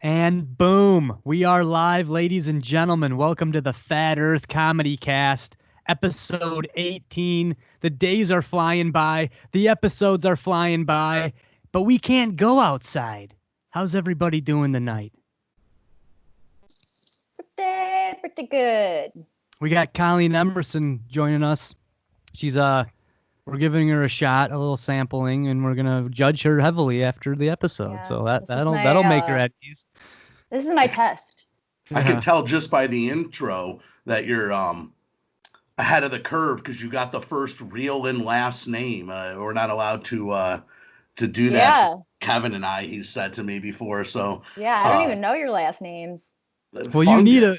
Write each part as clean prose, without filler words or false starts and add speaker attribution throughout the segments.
Speaker 1: And boom, we are live, ladies and gentlemen. Welcome to the Fat Earth Comedy Cast, episode 18. The days are flying by, the episodes are flying by, but we can't go outside. How's everybody doing tonight?
Speaker 2: Pretty good.
Speaker 1: We got Colleen Emerson joining us. She's we're giving her a shot, a little sampling, and we're gonna judge her heavily after the episode.
Speaker 2: Yeah,
Speaker 1: So
Speaker 2: this is
Speaker 1: that'll make her at ease.
Speaker 2: This is my test.
Speaker 3: I can tell just by the intro that you're ahead of the curve because you got the first real and last name. We're not allowed to do that.
Speaker 2: Yeah.
Speaker 3: Kevin and I, he said to me before. So
Speaker 2: Yeah, I don't even know your last names.
Speaker 1: Well, you need a.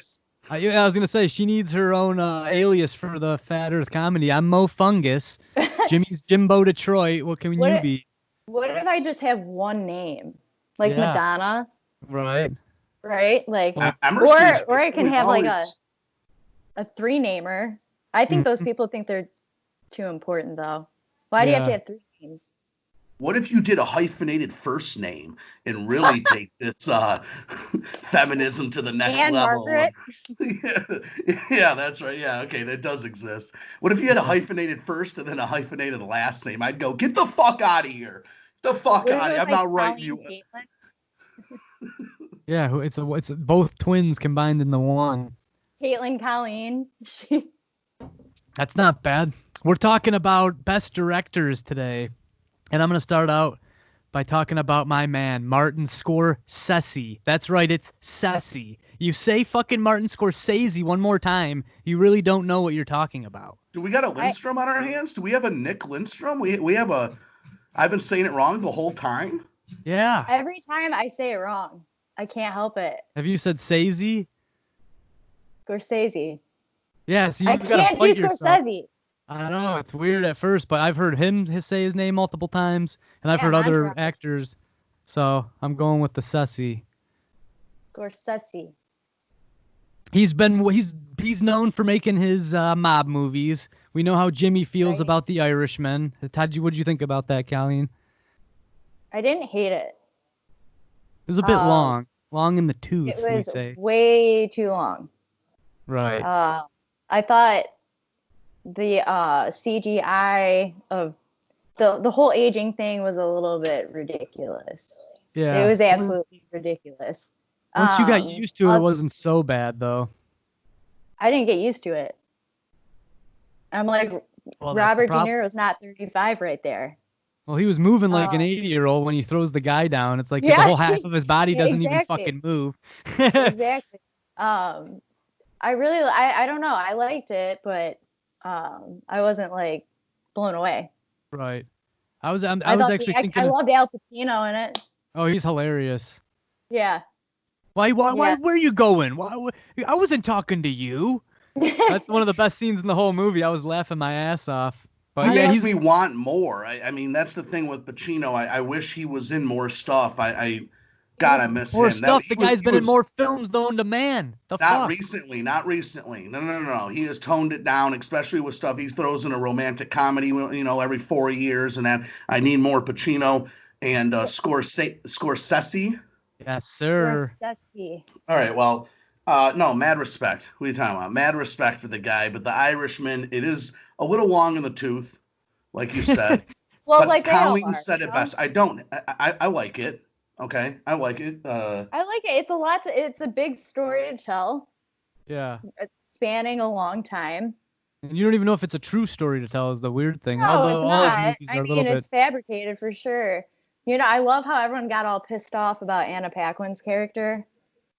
Speaker 1: I was gonna say she needs her own alias for the Fat Earth Comedy. I'm Mo Fungus. Jimmy's Jimbo Detroit. What can you be?
Speaker 2: What if I just have one name, like Madonna?
Speaker 1: Right.
Speaker 2: Right. Like, or I can have like a three-namer. I think those people think they're too important, though. Why do you have to have three names?
Speaker 3: What if you did a hyphenated first name and really take this feminism to the next level?
Speaker 2: Margaret?
Speaker 3: Yeah, that's right. Yeah, okay, that does exist. What if you had a hyphenated first and then a hyphenated last name? I'd go, get the fuck out of here. Get the fuck out of here. I'm not writing you.
Speaker 1: Yeah, it's both twins combined into one.
Speaker 2: Caitlin Colleen.
Speaker 1: That's not bad. We're talking about best directors today. And I'm going to start out by talking about my man, Martin Scorsese. That's right, it's Sessy. You say fucking Martin Scorsese one more time, you really don't know what you're talking about.
Speaker 3: Do we got a Lindstrom on our hands? Do we have a Nick Lindstrom? We have a... I've been saying it wrong the whole time?
Speaker 1: Yeah.
Speaker 2: Every time I say it wrong. I can't help it.
Speaker 1: Have you said Scorsese?
Speaker 2: Scorsese.
Speaker 1: Yeah, so
Speaker 2: I can't do Scorsese.
Speaker 1: I know, it's weird at first, but I've heard him say his name multiple times, and I've heard other actors, so I'm going with the Sussy.
Speaker 2: Scorsese.
Speaker 1: He's known for making his mob movies. We know how Jimmy feels about The Irishman. What'd you think about that, Colleen?
Speaker 2: I didn't hate it.
Speaker 1: It was a bit long in the tooth,
Speaker 2: it was
Speaker 1: we say.
Speaker 2: Way too long.
Speaker 1: Right.
Speaker 2: I thought the CGI of the whole aging thing was a little bit ridiculous.
Speaker 1: Yeah.
Speaker 2: It was absolutely ridiculous.
Speaker 1: Once you got used to it, it wasn't so bad, though.
Speaker 2: I didn't get used to it. I'm like, Robert De Niro's not 35 right there.
Speaker 1: Well, he was moving like an 80-year-old when he throws the guy down. It's like the whole half of his body doesn't even fucking move.
Speaker 2: Exactly. I don't know. I liked it, but I wasn't like blown away.
Speaker 1: Right. I was actually thinking.
Speaker 2: I loved Al Pacino in it.
Speaker 1: Oh, he's hilarious.
Speaker 2: Yeah.
Speaker 1: Why? Where are you going? I wasn't talking to you. That's one of the best scenes in the whole movie. I was laughing my ass off. But
Speaker 3: he makes me want more. I mean, that's the thing with Pacino. I wish he was in more stuff. I miss him.
Speaker 1: More stuff. The guy's been in more films known to man.
Speaker 3: Not recently. No. He has toned it down, especially with stuff he throws in a romantic comedy, every 4 years. And that I need more Pacino and Scorsese.
Speaker 1: Yes, sir.
Speaker 2: Scorsese.
Speaker 3: All right. Well, no, mad respect. What are you talking about? Mad respect for the guy. But The Irishman, it is a little long in the tooth, like you said.
Speaker 2: Well,
Speaker 3: but
Speaker 2: like
Speaker 3: Colleen said it best. I don't. I like it. Okay, I like it.
Speaker 2: I like it. It's a big story to tell.
Speaker 1: Yeah.
Speaker 2: It's spanning a long time.
Speaker 1: And you don't even know if it's a true story to tell is the weird thing.
Speaker 2: No, it's not. It's fabricated for sure. I love how everyone got all pissed off about Anna Paquin's character.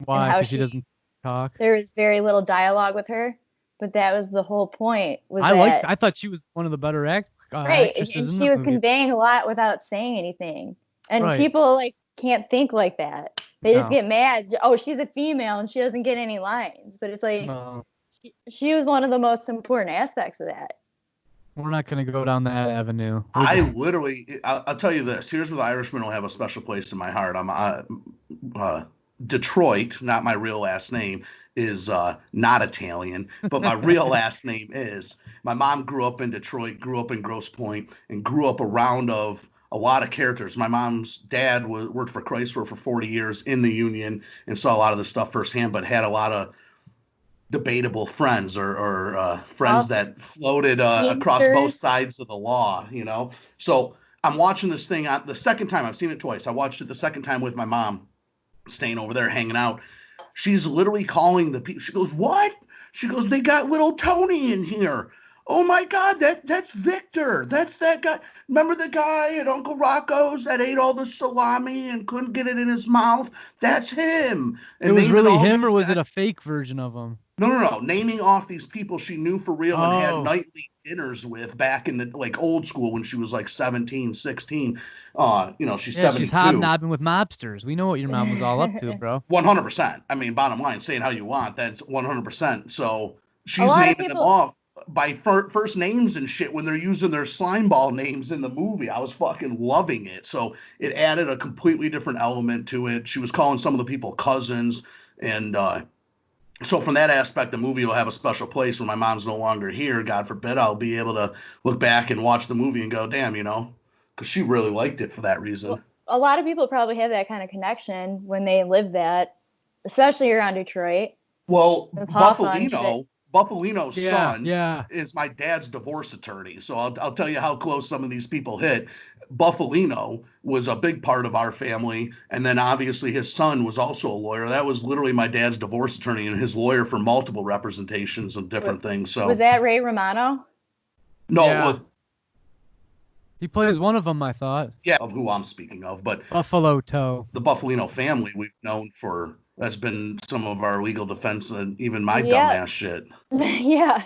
Speaker 1: Why? Because she doesn't talk.
Speaker 2: There was very little dialogue with her, but that was the whole point.
Speaker 1: I thought she was one of the better actresses.
Speaker 2: Right, and she was conveying a lot without saying anything, and people can't think like that. They just get mad. Oh, she's a female and she doesn't get any lines. But it's like she was one of the most important aspects of that.
Speaker 1: We're not going to go down that avenue.
Speaker 3: I'll tell you this. Here's where The Irishman will have a special place in my heart. I'm Detroit, not my real last name, is not Italian, but my real last name is. My mom grew up in Detroit, grew up in Grosse Pointe, and grew up around a lot of characters. My mom's dad worked for Chrysler for 40 years in the union and saw a lot of the stuff firsthand, but had a lot of debatable friends or friends that floated across both sides of the law, you know? So I'm watching this thing the second time. I've seen it twice. I watched it the second time with my mom, staying over there hanging out. She's literally calling the people. She goes, "What?" She goes, "They got little Tony in here. Oh my God, that's Victor. That's that guy. Remember the guy at Uncle Rocco's that ate all the salami and couldn't get it in his mouth? That's him." And
Speaker 1: it was really him, or was it a fake version of him?
Speaker 3: No. Naming off these people she knew for real and had nightly dinners with back in the like old school when she was like 17, 16. She's 72.
Speaker 1: She's hobnobbing with mobsters. We know what your mom was all up to, bro.
Speaker 3: 100%. I mean, bottom line, saying how you want, that's 100%. So she's naming them off by first names and shit when they're using their slimeball names in the movie. I was fucking loving it. So it added a completely different element to it. She was calling some of the people cousins, and so from that aspect, the movie will have a special place when my mom's no longer here. God forbid, I'll be able to look back and watch the movie and go, damn, because she really liked it for that reason.
Speaker 2: Well, a lot of people probably have that kind of connection when they live that, especially around Detroit.
Speaker 3: Well, Buffalino's son is my dad's divorce attorney. So I'll tell you how close some of these people hit. Buffalino was a big part of our family. And then obviously his son was also a lawyer. That was literally my dad's divorce attorney and his lawyer for multiple representations of different things. So
Speaker 2: was that Ray Romano?
Speaker 3: No.
Speaker 1: He plays one of them, I thought.
Speaker 3: Yeah, of who I'm speaking of. But
Speaker 1: Buffalo Toe.
Speaker 3: The Buffalino family we've known for... That's been some of our legal defense and even my dumbass shit.
Speaker 2: Yeah.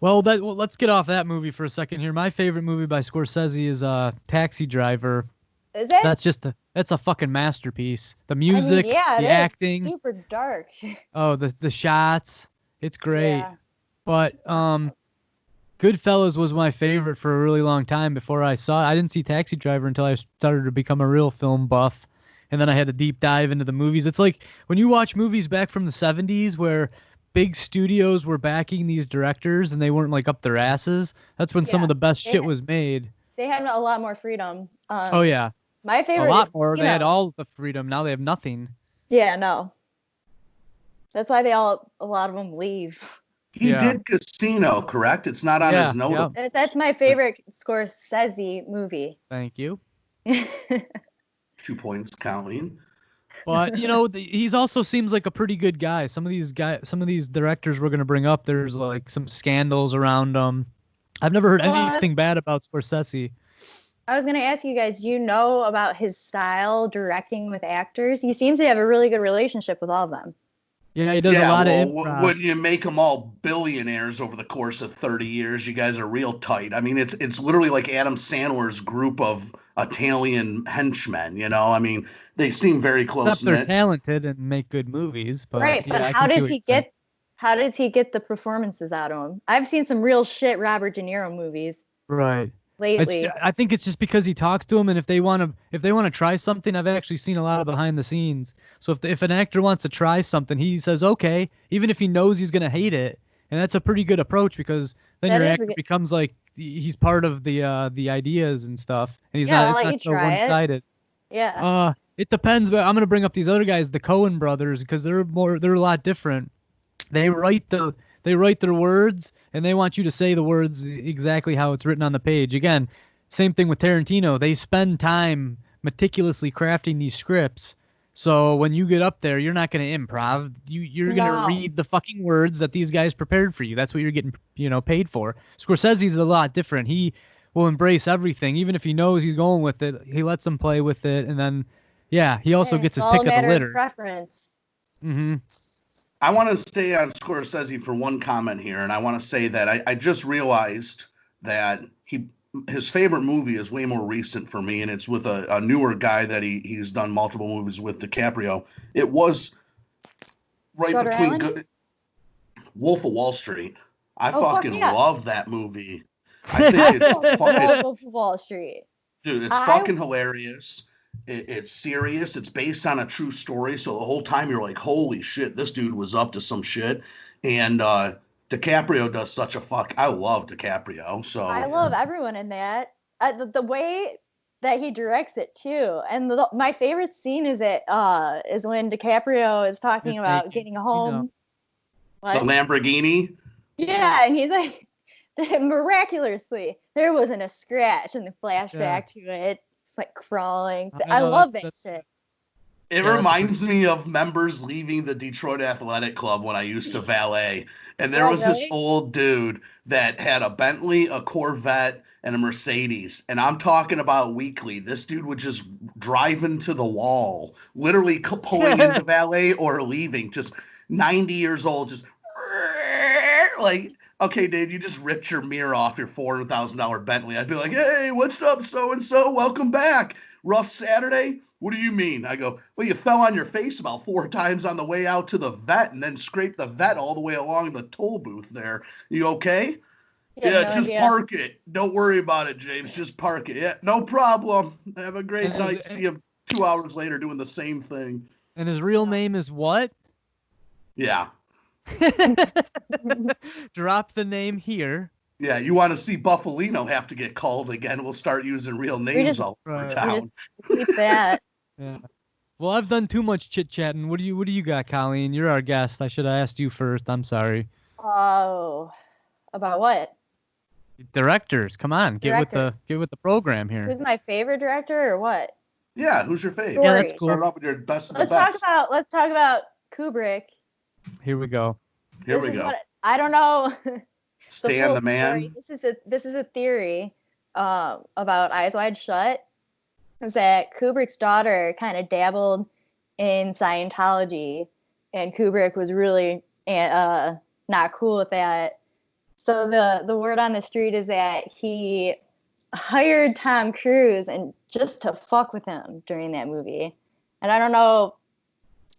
Speaker 1: Well, let's get off that movie for a second here. My favorite movie by Scorsese is Taxi Driver.
Speaker 2: Is it?
Speaker 1: That's a fucking masterpiece. The music, the acting,
Speaker 2: super dark.
Speaker 1: Oh, the shots, it's great. Yeah. But Goodfellas was my favorite for a really long time before I saw it. I didn't see Taxi Driver until I started to become a real film buff. And then I had to deep dive into the movies. It's like when you watch movies back from the 70s where big studios were backing these directors and they weren't like up their asses. That's when some of the best shit was made.
Speaker 2: They had a lot more freedom.
Speaker 1: Oh, yeah.
Speaker 2: My favorite
Speaker 1: A lot more. They had all the freedom. Now they have nothing.
Speaker 2: Yeah, no. That's why a lot of them leave.
Speaker 3: He did Casino, correct? It's not on his note.
Speaker 2: Yeah. That's my favorite Scorsese movie.
Speaker 1: Thank you.
Speaker 3: 2 points counting.
Speaker 1: But he's also seems like a pretty good guy. Some of these directors we're gonna bring up, there's like some scandals around them. I've never heard anything bad about Scorsese.
Speaker 2: I was gonna ask you guys, do you know about his style directing with actors? He seems to have a really good relationship with all of them.
Speaker 1: Yeah, he does a lot of improv.
Speaker 3: When you make them all billionaires over the course of 30 years, you guys are real tight. I mean, it's literally like Adam Sandler's group of Italian henchmen, I mean, they seem very close.
Speaker 1: Except they're talented and make good movies. But
Speaker 2: right, but how does he get the performances out of them? I've seen some real shit Robert De Niro movies.
Speaker 1: Right.
Speaker 2: Lately.
Speaker 1: I think it's just because he talks to them, and if they want to try something, I've actually seen a lot of behind the scenes. So if an actor wants to try something, he says okay, even if he knows he's gonna hate it, and that's a pretty good approach because then your actor becomes like he's part of the ideas and stuff, and he's not so one-sided.
Speaker 2: Yeah.
Speaker 1: It depends, but I'm gonna bring up these other guys, the Coen Brothers, because they're a lot different. They write their words, and they want you to say the words exactly how it's written on the page. Again, same thing with Tarantino. They spend time meticulously crafting these scripts. So when you get up there, you're not going to improv. You're going to read the fucking words that these guys prepared for you. That's what you're getting, paid for. Scorsese's a lot different. He will embrace everything, even if he knows he's going with it. He lets them play with it, and then, he also gets his pick of the litter.
Speaker 2: Preference.
Speaker 1: Mm-hmm.
Speaker 3: I want to stay on Scorsese for one comment here, and I want to say that I just realized that his favorite movie is way more recent for me, and it's with a newer guy that he's done multiple movies with, DiCaprio. It was right between Wolf of Wall Street. I fucking love that movie. I think it's fucking
Speaker 2: Wolf of Wall Street.
Speaker 3: Dude, it's fucking hilarious. It's serious. It's based on a true story. So the whole time you're like, holy shit, this dude was up to some shit. And DiCaprio does such a I love DiCaprio. So
Speaker 2: I love everyone in that. the way that he directs it too, and my favorite scene is when DiCaprio is talking about getting home.
Speaker 3: The Lamborghini.
Speaker 2: Yeah, and he's like, miraculously, there wasn't a scratch in the flashback to it. It's like crawling. I love that shit.
Speaker 3: It reminds me of members leaving the Detroit Athletic Club when I used to valet. And there was this old dude that had a Bentley, a Corvette, and a Mercedes. And I'm talking about weekly. This dude would just drive into the wall, literally pulling into valet or leaving, just 90 years old, just like, okay, dude, you just ripped your mirror off your $400,000 Bentley. I'd be like, hey, what's up, so-and-so? Welcome back. Rough Saturday? What do you mean? I go, well, you fell on your face about 4 times on the way out to the vet and then scraped the vet all the way along the toll booth there. You okay? Yeah, just park it. Don't worry about it, James. Just park it. Yeah, no problem. Have a great night. See him 2 hours later doing the same thing.
Speaker 1: And his real name is what?
Speaker 3: Yeah.
Speaker 1: Drop the name here.
Speaker 3: Yeah, you want to see Buffalino have to get called again? We'll start using real names all over town.
Speaker 2: Keep that.
Speaker 1: Yeah. Well, I've done too much chit chatting. What do you got, Colleen? You're our guest. I should have asked you first. I'm sorry.
Speaker 2: Oh, about what?
Speaker 1: Directors, come on, get with the program here.
Speaker 2: Who's my favorite director or what?
Speaker 3: Yeah, who's your favorite?
Speaker 1: Yeah, that's cool.
Speaker 3: Start off with your best of the
Speaker 2: best. Let's talk about Kubrick.
Speaker 1: Here we go.
Speaker 3: Here we go.
Speaker 2: I don't know.
Speaker 3: Stan the man.
Speaker 2: Story. This is a theory about Eyes Wide Shut. Is that Kubrick's daughter kind of dabbled in Scientology, and Kubrick was really not cool with that. So the word on the street is that he hired Tom Cruise and just to fuck with him during that movie. And I don't know.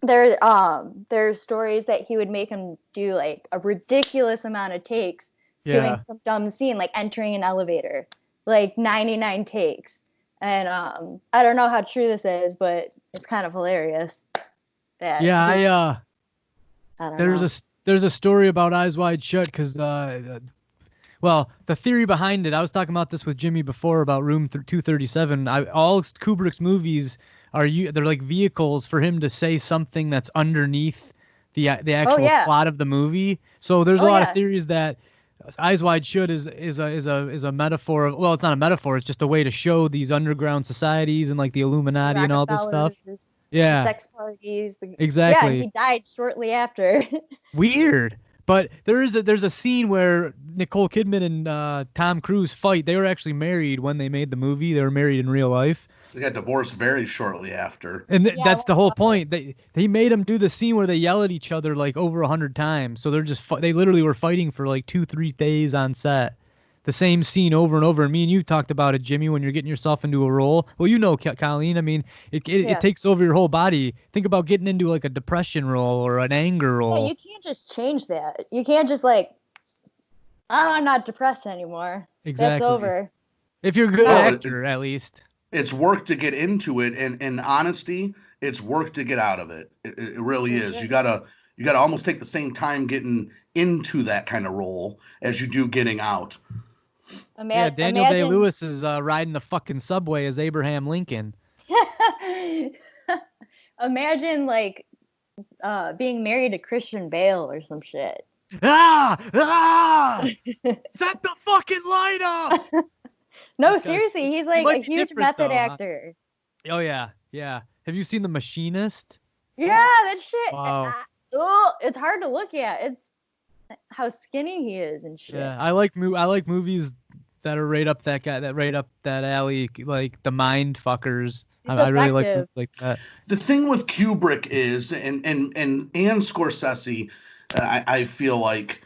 Speaker 2: There's stories that he would make him do like a ridiculous amount of takes doing some dumb scene, like entering an elevator, like 99 takes. And I don't know how true this is, but it's kind of hilarious. There's
Speaker 1: a story about Eyes Wide Shut because well, the theory behind it, I was talking about this with Jimmy before about Room 237. All Kubrick's movies they're like vehicles for him to say something that's underneath the actual plot of the movie. So there's a lot of theories that Eyes Wide Shut is a metaphor. Well, it's not a metaphor. It's just a way to show these underground societies and like the Illuminati and all this stuff. Yeah,
Speaker 2: sex parties.
Speaker 1: Exactly.
Speaker 2: Yeah, he died shortly after.
Speaker 1: Weird. But there's a scene where Nicole Kidman and Tom Cruise fight. They were actually married when they made the movie. They were married in real life.
Speaker 3: They got divorced very shortly after.
Speaker 1: And that's the whole point. They made them do the scene where they yell at each other like over 100 times. So they literally were fighting for like 2-3 days on set. The same scene over and over. And me and you talked about it, Jimmy, when you're getting yourself into a role. Well, you know, Colleen, I mean, it takes over your whole body. Think about getting into like a depression role or an anger role.
Speaker 2: Yeah, you can't just change that. You can't just like, oh, I'm not depressed anymore.
Speaker 1: Exactly.
Speaker 2: That's over.
Speaker 1: If you're a good actor, at least.
Speaker 3: It's work to get into it, and in honesty, it's work to get out of it. It really is. You gotta almost take the same time getting into that kind of role as you do getting out.
Speaker 1: Daniel Day-Lewis is riding the fucking subway as Abraham Lincoln.
Speaker 2: Imagine like being married to Christian Bale or some shit.
Speaker 1: Set the fucking light up.
Speaker 2: No, seriously, he's like a huge method actor.
Speaker 1: Oh yeah. Have you seen The Machinist?
Speaker 2: Yeah, that shit.
Speaker 1: Wow.
Speaker 2: It's hard to look at. It's how skinny he is and shit.
Speaker 1: Yeah, I like movies that are right up that alley, like The Mind Fuckers. I really like movies like that.
Speaker 3: The thing with Kubrick is, and Scorsese, I feel like,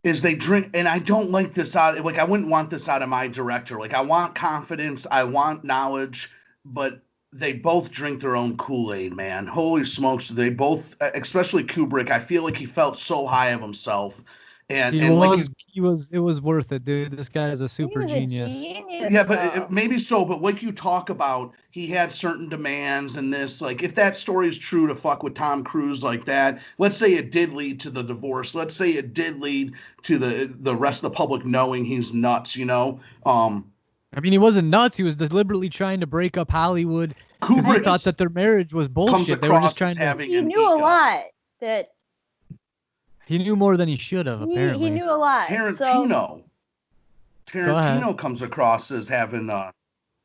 Speaker 3: is they drink, and I don't like this out. Like, I wouldn't want this out of my director. Like, I want confidence, I want knowledge, but they both drink their own Kool-Aid, man. Holy smokes, they both, especially Kubrick. I feel like he felt so high of himself, and it
Speaker 1: was worth it, dude. This guy is a super genius.
Speaker 3: Yeah, but maybe so. But like you talk about, he had certain demands, and this, like, if that story is true to fuck with Tom Cruise like that, let's say it did lead to the divorce. Let's say it did lead to the rest of the public knowing he's nuts. You know,
Speaker 1: I mean, he wasn't nuts. He was deliberately trying to break up Hollywood because he thought that their marriage was bullshit. They were just trying to.
Speaker 2: He knew a lot.
Speaker 1: He knew more than he should have. Apparently,
Speaker 2: he knew a lot.
Speaker 3: Tarantino comes across as having.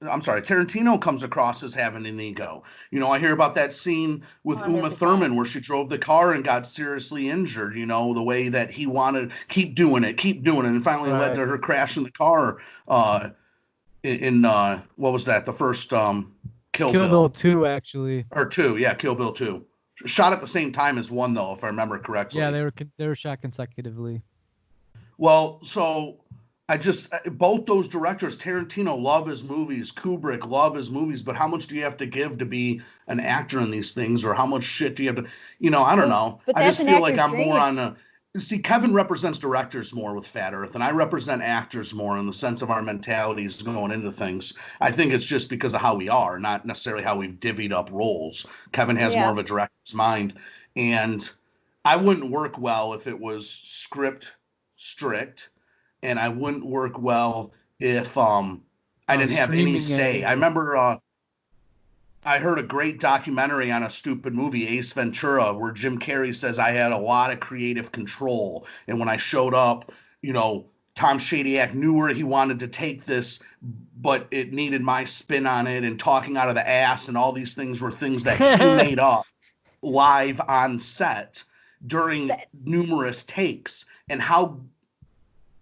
Speaker 3: Tarantino comes across as having an ego. I hear about that scene with 100%. Uma Thurman where she drove the car and got seriously injured, the way that he wanted, keep doing it, and finally led to her crashing the car in what was that? The first Kill
Speaker 1: Bill 2, actually.
Speaker 3: Or 2, yeah, Kill Bill 2. Shot at the same time as 1, though, if I remember correctly.
Speaker 1: Yeah, they were shot consecutively.
Speaker 3: Well, so both those directors, Tarantino, love his movies. Kubrick, love his movies. But how much do you have to give to be an actor in these things? Or how much shit do you have to, I don't know. I just feel like I'm more on Kevin represents directors more with Fat Earth, and I represent actors more in the sense of our mentalities going into things. I think it's just because of how we are, not necessarily how we've divvied up roles. Kevin has more of a director's mind. And I wouldn't work well if it was script strict. And I wouldn't work well if I didn't have any say. I remember I heard a great documentary on a stupid movie, Ace Ventura, where Jim Carrey says I had a lot of creative control. And when I showed up, Tom Shadyac knew where he wanted to take this, but it needed my spin on it, and talking out of the ass and all these things were things that he made up live on set during numerous takes. And how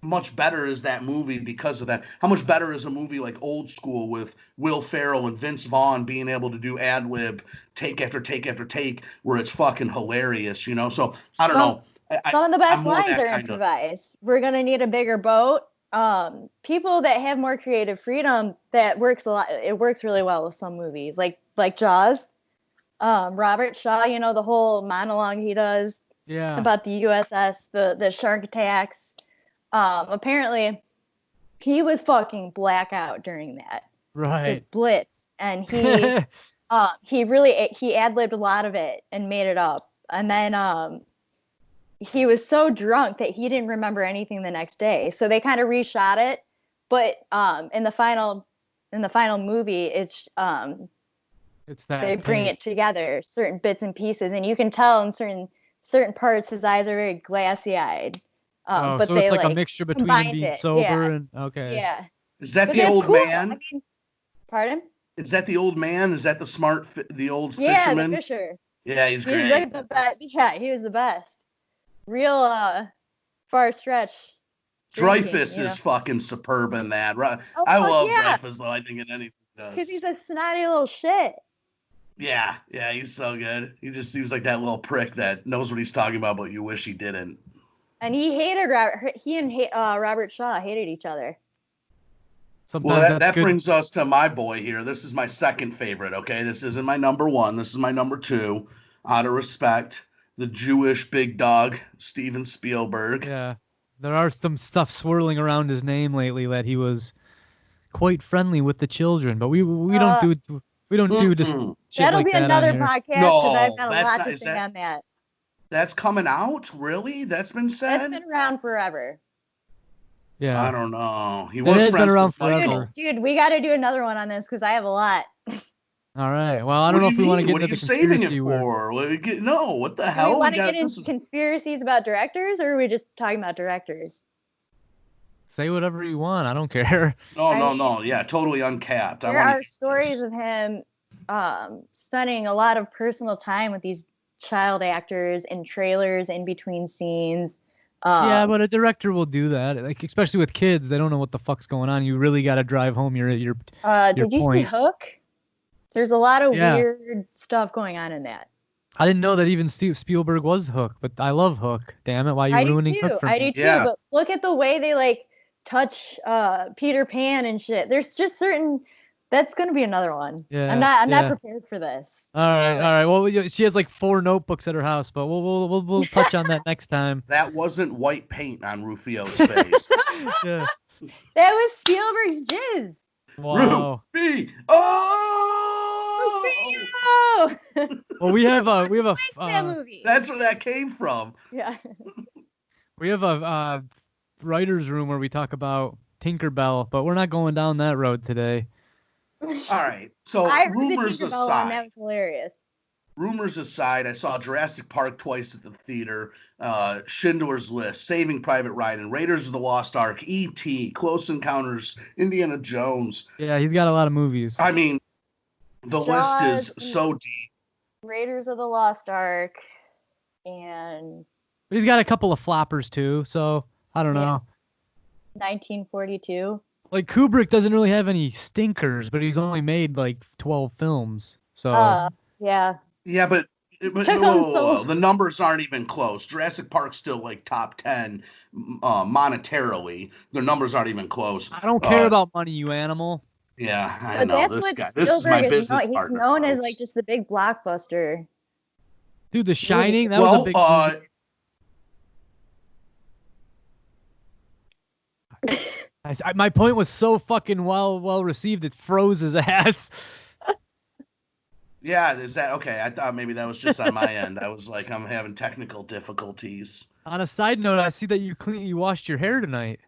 Speaker 3: much better is that movie because of that? How much better is a movie like Old School with Will Ferrell and Vince Vaughn being able to do ad lib take after take after take where it's fucking hilarious, So I don't know.
Speaker 2: Some of the best lines are improvised. We're gonna need a bigger boat. People that have more creative freedom, that works a lot. It works really well with some movies, like Jaws. Robert Shaw, the whole monologue he does about the USS, the shark attacks. Apparently he was fucking blackout during that.
Speaker 1: Right.
Speaker 2: Just blitz. And he he ad-libbed a lot of it and made it up. And then he was so drunk that he didn't remember anything the next day. So they kind of reshot it. But in the final movie, it's that they bring it together, certain bits and pieces, and you can tell in certain parts his eyes are very glassy-eyed. But
Speaker 1: so it's like a mixture between him being sober and okay.
Speaker 2: Yeah.
Speaker 3: Is that the old man?
Speaker 2: I mean, pardon?
Speaker 3: Is that the old man? Is that the old fisherman?
Speaker 2: Yeah, the fisher.
Speaker 3: Yeah, he's great.
Speaker 2: Like the best. Yeah, he was the best. Real far stretch.
Speaker 3: Dreyfuss is fucking superb in that. Right? I love Dreyfuss though. I think in anything he does.
Speaker 2: Because he's a snotty little shit.
Speaker 3: Yeah, he's so good. He just seems like that little prick that knows what he's talking about, but you wish he didn't.
Speaker 2: And he hated Robert. He and Robert Shaw hated each other.
Speaker 1: Sometimes
Speaker 3: that brings us to my boy here. This is my second favorite. Okay, this isn't my number one. This is my number two. Out of respect, the Jewish big dog, Steven Spielberg.
Speaker 1: Yeah, there are some stuff swirling around his name lately that he was quite friendly with the children, but we don't do this.
Speaker 2: That'll be another podcast because I've got
Speaker 3: a
Speaker 2: lot to say on that.
Speaker 3: That's coming out? Really? That's been said?
Speaker 2: That's been around forever.
Speaker 1: Yeah.
Speaker 3: I don't know. He
Speaker 1: was been around forever.
Speaker 2: Dude, we got to do another one on this because I have a lot.
Speaker 1: All right. Well, I don't know if we want to get into the conspiracy
Speaker 3: for. No, what the hell?
Speaker 2: Do we want to get into conspiracies about directors, or are we just talking about directors?
Speaker 1: Say whatever you want. I don't care.
Speaker 3: No. Yeah, totally uncapped.
Speaker 2: There are stories of him spending a lot of personal time with these child actors in trailers in between scenes.
Speaker 1: Yeah, but a director will do that. Like, especially with kids, they don't know what the fuck's going on. You really got to drive home your
Speaker 2: Did you see Hook? There's a lot of weird stuff going on in that.
Speaker 1: I didn't know that even Spielberg was Hook, but I love Hook. Damn it, why are you ruining Hook for me?
Speaker 2: I do too, but look at the way they touch Peter Pan and shit. There's just certain. That's gonna be another one.
Speaker 1: Yeah,
Speaker 2: I'm not prepared for this.
Speaker 1: All right. Well, she has 4 notebooks at her house, but we'll touch on that next time.
Speaker 3: That wasn't white paint on Rufio's face.
Speaker 1: Yeah.
Speaker 2: That was Spielberg's jizz.
Speaker 1: Wow.
Speaker 3: Rufio!
Speaker 1: Well, we have a
Speaker 2: movie.
Speaker 3: That's where that came from.
Speaker 2: Yeah.
Speaker 1: We have a writer's room where we talk about Tinkerbell, but we're not going down that road today.
Speaker 3: All right. So
Speaker 2: I heard
Speaker 3: rumors
Speaker 2: the Tinkerbell
Speaker 3: aside,
Speaker 2: one. That was hilarious.
Speaker 3: Rumors aside, I saw Jurassic Park twice at the theater, Schindler's List, Saving Private Ryan, Raiders of the Lost Ark, E.T., Close Encounters, Indiana Jones.
Speaker 1: Yeah, he's got a lot of movies.
Speaker 3: I mean, the list is so deep.
Speaker 2: Raiders of the Lost Ark, and
Speaker 1: he's got a couple of floppers too, so I don't know.
Speaker 2: 1942.
Speaker 1: Like Kubrick doesn't really have any stinkers, but he's only made like 12 films. So
Speaker 2: yeah.
Speaker 3: Yeah, but the numbers aren't even close. Jurassic Park's still like top 10 monetarily. The numbers aren't even close.
Speaker 1: I don't care about money, you animal.
Speaker 3: Yeah, I know this guy. This is
Speaker 2: my
Speaker 3: business
Speaker 2: partner. He's known as like just the big blockbuster.
Speaker 1: Dude, The Shining, that was a big movie. My point was so fucking well received, it froze his ass.
Speaker 3: Yeah, is that okay? I thought maybe that was just on my end. I was like, I'm having technical difficulties.
Speaker 1: On a side note, I see that you washed your hair tonight.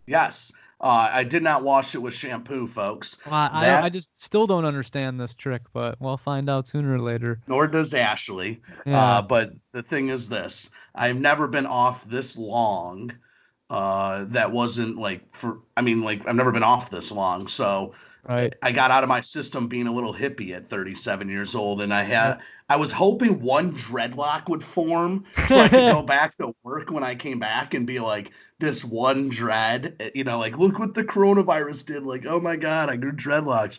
Speaker 3: Yes. I did not wash it with shampoo, folks.
Speaker 1: I just still don't understand this trick, but we'll find out sooner or later.
Speaker 3: Nor does Ashley.
Speaker 1: Yeah.
Speaker 3: But the thing is this. I've never been off this long. That wasn't I've never been off this long. So
Speaker 1: right.
Speaker 3: I got out of my system being a little hippie at 37 years old. And I was hoping one dreadlock would form so I could go back to work when I came back and be like, this one dread, like, look what the coronavirus did. Like, oh my God, I grew dreadlocks.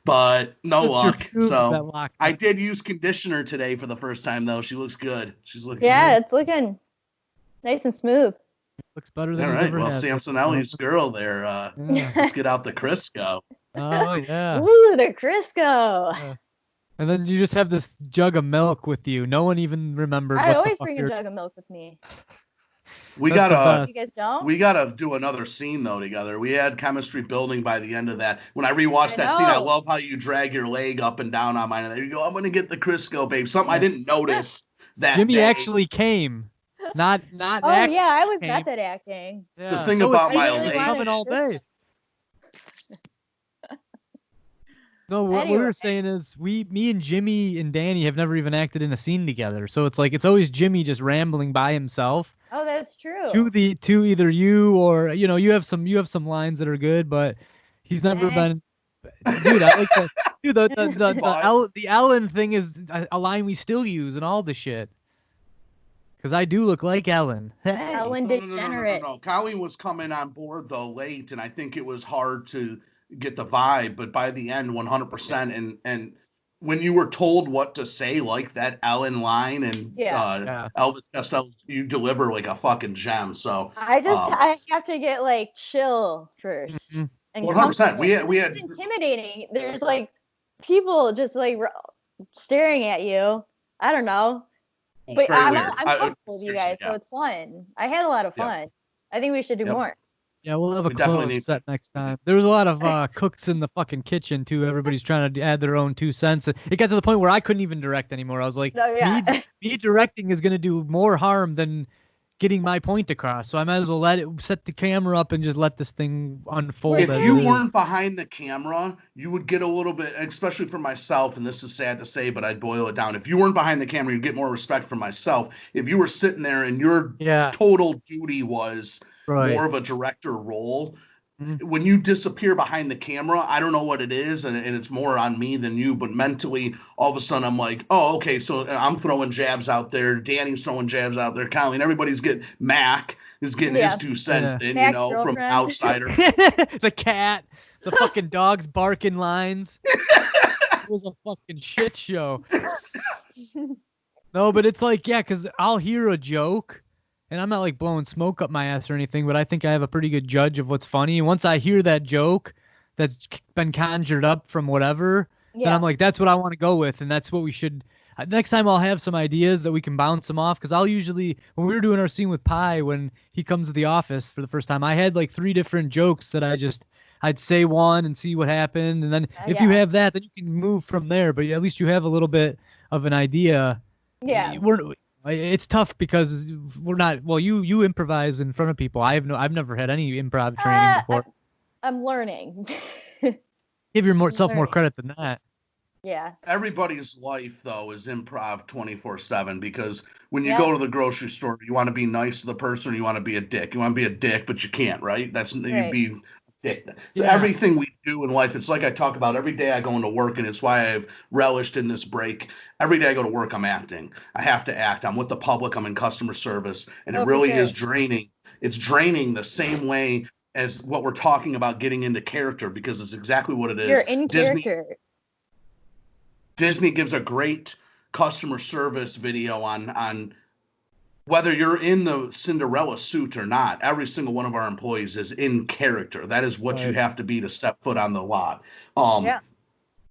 Speaker 3: But no luck. So I did use conditioner today for the first time, though. She looks good. She's looking good.
Speaker 2: It's looking nice and smooth.
Speaker 1: Looks better than
Speaker 3: all right. Well, Samsonelli's girl there. Let's get out the Crisco.
Speaker 1: Oh, yeah.
Speaker 2: Ooh, the Crisco.
Speaker 1: And then you just have this jug of milk with you. No one even remembered.
Speaker 2: I always bring a jug of milk with me.
Speaker 3: You guys
Speaker 2: don't?
Speaker 3: We gotta do another scene though together. We had chemistry building by the end of that. When I rewatched that scene, I love how you drag your leg up and down on mine. And there you go. I'm gonna get the Crisco, babe. Something I didn't notice that
Speaker 1: Jimmy
Speaker 3: day.
Speaker 1: Actually came. Not.
Speaker 2: Oh yeah, I was method acting.
Speaker 3: Yeah. The thing about my leg.
Speaker 1: Coming all day. No, what we were saying is me and Jimmy and Danny have never even acted in a scene together. So it's like it's always Jimmy just rambling by himself.
Speaker 2: Oh, that's true.
Speaker 1: To either you or you have some lines that are good, but he's never been. Dude, I like that. Dude, the Ellen thing is a line we still use and all the shit. Because I do look like Ellen. Hey.
Speaker 2: Ellen DeGenerate.
Speaker 3: No. Colleen was coming on board though late, and I think it was hard to get the vibe, but by the end 100%. And when you were told what to say, like that Ellen line and Elvis Costello, you deliver like a fucking gem. So
Speaker 2: I have to get like chill first.
Speaker 3: Mm-hmm. And 100%. We had
Speaker 2: it's intimidating. There's like people just like staring at you. I don't know. But I'm comfortable with you guys, so it's fun. I had a lot of fun. I think we should do more.
Speaker 1: Yeah, we'll have a close set next time. There was a lot of cooks in the fucking kitchen, too. Everybody's trying to add their own 2 cents. It got to the point where I couldn't even direct anymore. I was like, me directing is going to do more harm than getting my point across. So I might as well set the camera up and just let this thing unfold.
Speaker 3: If you weren't behind the camera, you would get a little bit, especially for myself, and this is sad to say, but I'd boil it down. If you weren't behind the camera, you'd get more respect from myself. If you were sitting there and your total duty was more of a director role, when you disappear behind the camera, I don't know what it is, and it's more on me than you, but mentally, all of a sudden, I'm like, oh, okay, so I'm throwing jabs out there, Danny's throwing jabs out there, Colleen, everybody's getting, Mac is getting his 2 cents in,
Speaker 2: Mac's
Speaker 3: from outsider.
Speaker 1: The cat, the fucking dogs barking lines. It was a fucking shit show. No, but it's like, because I'll hear a joke, and I'm not like blowing smoke up my ass or anything, but I think I have a pretty good judge of what's funny. And once I hear that joke that's been conjured up from whatever, then I'm like, that's what I want to go with. And that's what we should. Next time I'll have some ideas that we can bounce them off. Because I'll usually, when we were doing our scene with Pi, when he comes to the office for the first time, I had like 3 different jokes that I'd say one and see what happened. And then if you have that, then you can move from there. But at least you have a little bit of an idea.
Speaker 2: Yeah.
Speaker 1: It's tough because we're not. Well, you improvise in front of people. I've never had any improv training before.
Speaker 2: I'm learning.
Speaker 1: Give yourself more credit than that.
Speaker 2: Yeah.
Speaker 3: Everybody's life though is improv 24/7 because when you go to the grocery store, you want to be nice to the person, or you want to be a dick. You want to be a dick, but you can't, right? You'd be a dick. So everything we do in life, it's like I talk about every day I go into work, and it's why I've relished in this break. Every day I go to work, I'm acting. I have to act. I'm with the public. I'm in customer service, and it really is draining. It's draining the same way as what we're talking about getting into character, because it's exactly what it is.
Speaker 2: You're in character.
Speaker 3: Disney gives a great customer service video on whether you're in the Cinderella suit or not. Every single one of our employees is in character. That is what you have to be to step foot on the lot.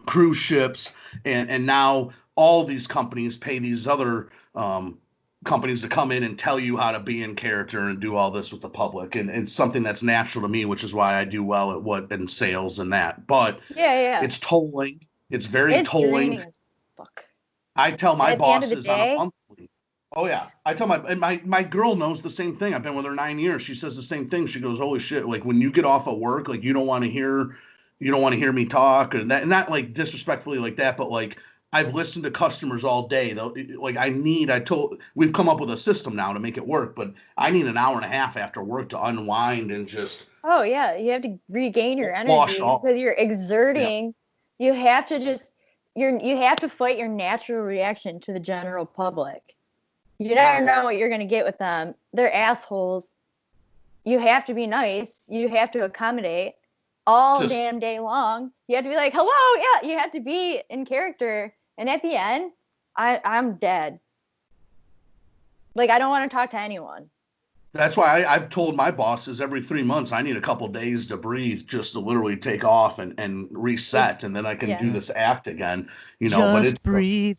Speaker 3: Cruise ships and now all these companies pay these other companies to come in and tell you how to be in character and do all this with the public. And it's something that's natural to me, which is why I do well at in sales and that. But it's tolling. It's very tolling.
Speaker 2: Fuck.
Speaker 3: I tell my bosses on a monthly. Oh yeah, I tell my girl knows the same thing. I've been with her 9 years. She says the same thing. She goes, "Holy shit! Like when you get off of work, like you don't want to hear me talk, and that, and not like disrespectfully like that, but like I've listened to customers all day. Though, like we've come up with a system now to make it work, but I need an hour and a half after work to unwind and just.
Speaker 2: Oh yeah, you have to regain your energy because you're exerting. Yeah. You have to you have to fight your natural reaction to the general public. You never know what you're going to get with them. They're assholes. You have to be nice. You have to accommodate all damn day long. You have to be like, hello, yeah. You have to be in character. And at the end, I'm dead. Like, I don't want to talk to anyone.
Speaker 3: That's why I've told my bosses every 3 months I need a couple days to breathe, just to literally take off and reset, and then I can do this act again. But it's
Speaker 1: breathe.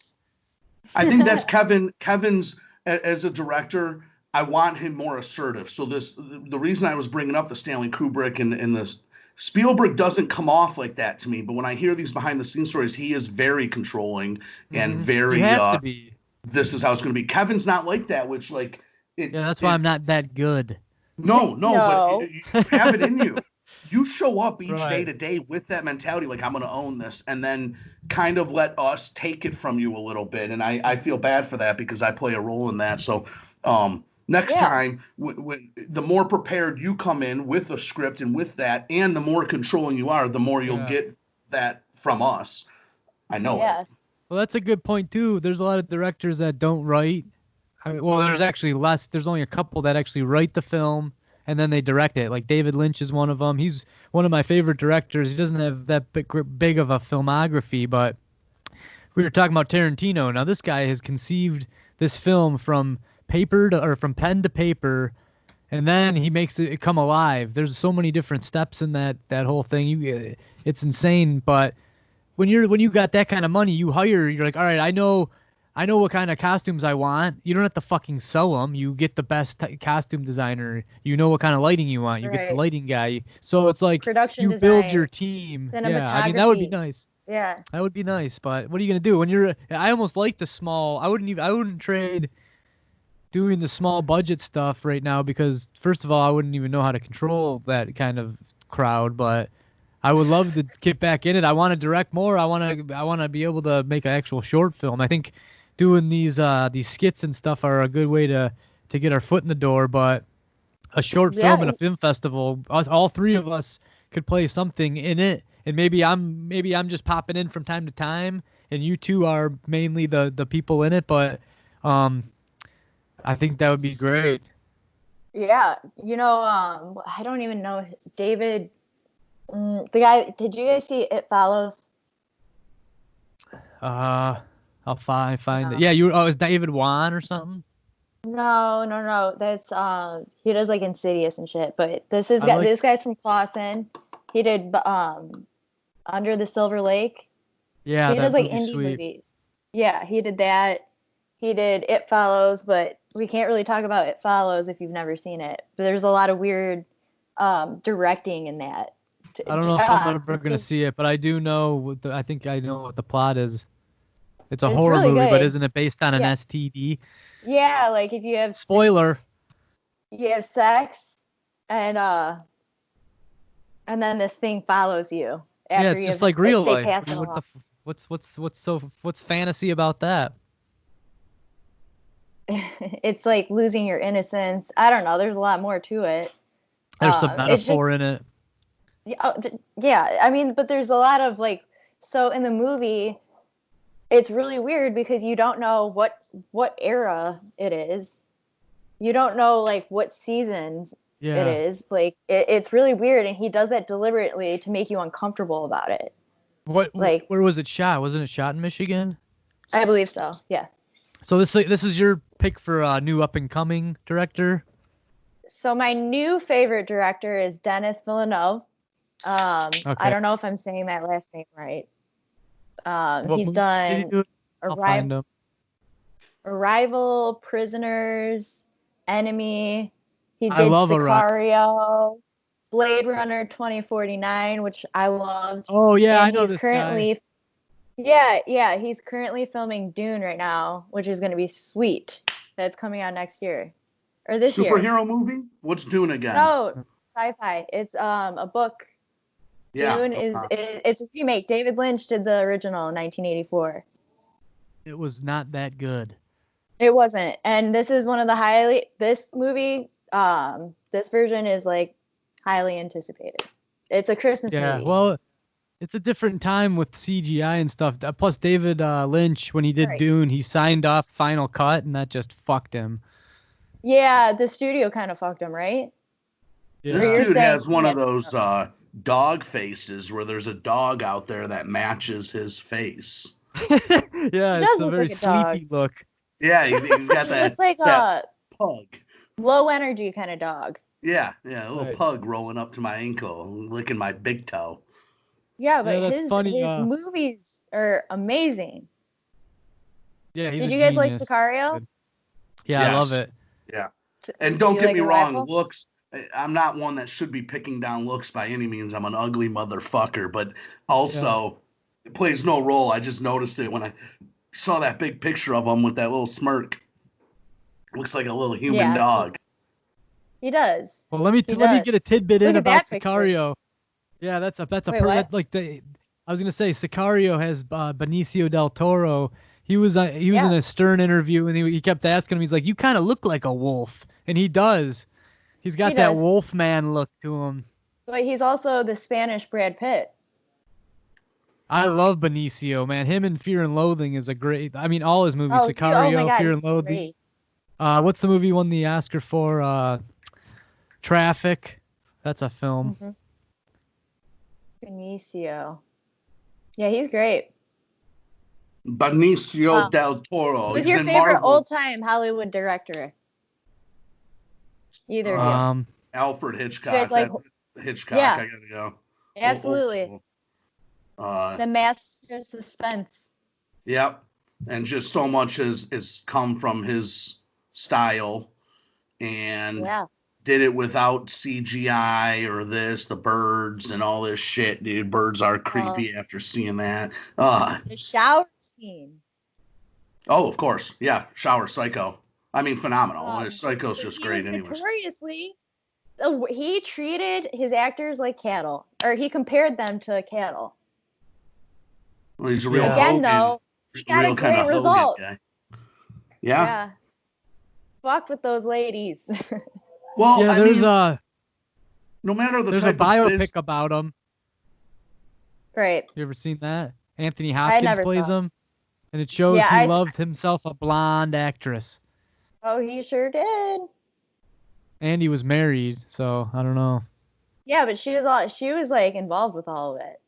Speaker 3: I think that's Kevin's as a director. I want him more assertive. So the reason I was bringing up the Stanley Kubrick and the Spielberg doesn't come off like that to me. But when I hear these behind the scenes stories, he is very controlling and very.
Speaker 1: You have to be.
Speaker 3: This is how it's going to be. Kevin's not like that, which like.
Speaker 1: That's why I'm not that good.
Speaker 3: No. But you have it in you. You show up each day to day with that mentality, like I'm going to own this, and then kind of let us take it from you a little bit. And I feel bad for that because I play a role in that. So next time, the more prepared you come in with a script and with that, and the more controlling you are, the more you'll get that from us. I know it.
Speaker 1: Well, that's a good point too. There's a lot of directors that don't write. There's actually less. There's only a couple that actually write the film and then they direct it. Like David Lynch is one of them. He's one of my favorite directors. He doesn't have that big of a filmography, but we were talking about Tarantino. Now this guy has conceived this film from from pen to paper, and then he makes it come alive. There's so many different steps in that whole thing. It's insane. But when you got that kind of money, you're like, all right, I know what kind of costumes I want. You don't have to fucking sew them. You get the best costume designer. You know what kind of lighting you want. You get the lighting guy. So it's like
Speaker 2: production
Speaker 1: you
Speaker 2: design,
Speaker 1: build your team. Yeah, I mean that would be nice.
Speaker 2: Yeah,
Speaker 1: that would be nice. But what are you gonna do when I almost like the small. I wouldn't trade doing the small budget stuff right now because first of all, I wouldn't even know how to control that kind of crowd. But I would love to get back in it. I want to direct more. I want to be able to make an actual short film. I think doing these skits and stuff are a good way to get our foot in the door, but a short film and a film festival, all three of us could play something in it, and maybe I'm just popping in from time to time, and you two are mainly the people in it, but I think that would be great.
Speaker 2: Yeah, I don't even know David, the guy. Did you guys see It Follows?
Speaker 1: I'll find it. Yeah, it's David Wan or something?
Speaker 2: No. That's he does like Insidious and shit. But this guy's from Clawson. He did Under the Silver Lake.
Speaker 1: Yeah,
Speaker 2: he does like indie movies. Yeah, he did that. He did It Follows, but we can't really talk about It Follows if you've never seen it. But there's a lot of weird directing in that.
Speaker 1: I don't know if I'm ever going to see it, but I do know I think I know what the plot is. It's a horror
Speaker 2: really
Speaker 1: movie,
Speaker 2: good.
Speaker 1: but isn't it based on an
Speaker 2: Yeah.
Speaker 1: STD?
Speaker 2: Yeah, like if you have
Speaker 1: spoiler,
Speaker 2: you have sex, and then this thing follows you after
Speaker 1: yeah, it's just like real life. What's fantasy about that?
Speaker 2: It's like losing your innocence. I don't know. There's a lot more to it.
Speaker 1: There's some metaphor in it.
Speaker 2: Yeah, I mean, but there's a lot of like, so in the movie, it's really weird because you don't know what era it is. You don't know like what seasons it is. Like it's really weird, and he does that deliberately to make you uncomfortable about it.
Speaker 1: Where was it shot? Wasn't it shot in Michigan?
Speaker 2: I believe so. Yeah.
Speaker 1: So this is your pick for a new up and coming director?
Speaker 2: So my new favorite director is Denis Villeneuve. Okay. I don't know if I'm saying that last name right. He's done Arrival, Prisoners, Enemy. He did Sicario, Blade Runner 2049, which I loved.
Speaker 1: Oh yeah, I know this guy.
Speaker 2: Yeah, he's currently filming Dune right now, which is going to be sweet. That's coming out next year. Or this year.
Speaker 3: Superhero movie? What's Dune again?
Speaker 2: No, sci-fi. It's a book.
Speaker 3: Yeah.
Speaker 2: Dune it's a remake. David Lynch did the original in 1984.
Speaker 1: It was not that good.
Speaker 2: It wasn't. And this is one of the this movie, this version is like highly anticipated. It's a Christmas movie.
Speaker 1: Yeah, well, it's a different time with CGI and stuff. Plus, David Lynch, when he did Dune, he signed off Final Cut, and that just fucked him.
Speaker 2: Yeah, the studio kind of fucked him, right?
Speaker 3: Yeah. This dude has one of those dog faces where there's a dog out there that matches his face.
Speaker 1: Yeah, it's a very sleepy look.
Speaker 3: Yeah, he's got that.
Speaker 2: It's like a
Speaker 3: pug.
Speaker 2: Low energy kind of dog.
Speaker 3: Yeah, a little pug rolling up to my ankle, licking my big toe.
Speaker 2: Yeah, but his movies are amazing.
Speaker 1: Yeah,
Speaker 2: did you guys like Sicario?
Speaker 1: Yeah, I love it.
Speaker 3: Yeah, and don't get me wrong, looks. I'm not one that should be picking down looks by any means. I'm an ugly motherfucker, but also it plays no role. I just noticed it when I saw that big picture of him with that little smirk. Looks like a little human dog.
Speaker 2: He does.
Speaker 1: Well, let me get a tidbit in about Sicario. Yeah, that's a like I was gonna say Sicario has Benicio Del Toro. He was in a Stern interview, and he kept asking him. He's like, "You kind of look like a wolf," and he does. He's got that wolf man look to him.
Speaker 2: But he's also the Spanish Brad Pitt.
Speaker 1: I love Benicio, man. Him in Fear and Loathing is a great. I mean, all his movies, Sicario, Fear and Loathing. What's the movie won the Oscar for? Traffic. That's a film.
Speaker 2: Mm-hmm. Benicio. Yeah, he's great.
Speaker 3: Benicio Del Toro.
Speaker 2: Who's your favorite old-time Hollywood director? Either of you.
Speaker 3: Alfred Hitchcock. Hitchcock. Yeah. I gotta go.
Speaker 2: Absolutely. The master of suspense.
Speaker 3: Yep. And just so much has come from his style, and did it without CGI or the birds and all this shit, dude. Birds are creepy after seeing that.
Speaker 2: The shower scene.
Speaker 3: Oh, of course. Yeah. Shower Psycho. I mean, phenomenal. Psycho's just great anyway.
Speaker 2: Notoriously, he treated his actors like cattle, or he compared them to cattle.
Speaker 3: Well, he's a real
Speaker 2: Again, though, he got a great result.
Speaker 3: Yeah.
Speaker 2: Fucked with those ladies.
Speaker 3: Well,
Speaker 1: yeah, there's
Speaker 3: no matter the
Speaker 1: there's a biopic about him.
Speaker 2: Right.
Speaker 1: You ever seen that? Anthony Hopkins plays him, and it shows he loved himself a blonde actress.
Speaker 2: Oh, he sure did.
Speaker 1: And he was married, so I don't know.
Speaker 2: Yeah, but she was like involved with all of it.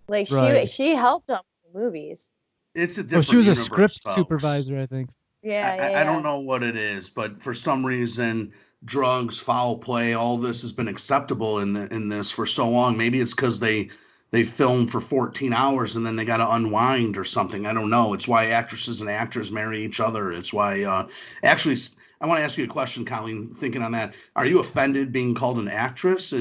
Speaker 2: Like she helped him with the movies.
Speaker 3: It's a different.
Speaker 1: She was a script supervisor, I think.
Speaker 2: Yeah,
Speaker 3: I don't know what it is, but for some reason, drugs, foul play, all this has been acceptable in this for so long. Maybe it's because they film for 14 hours and then they got to unwind or something. I don't know. It's why actresses and actors marry each other. It's why actually, I want to ask you a question, Colleen. Thinking on that, are you offended being called an actress?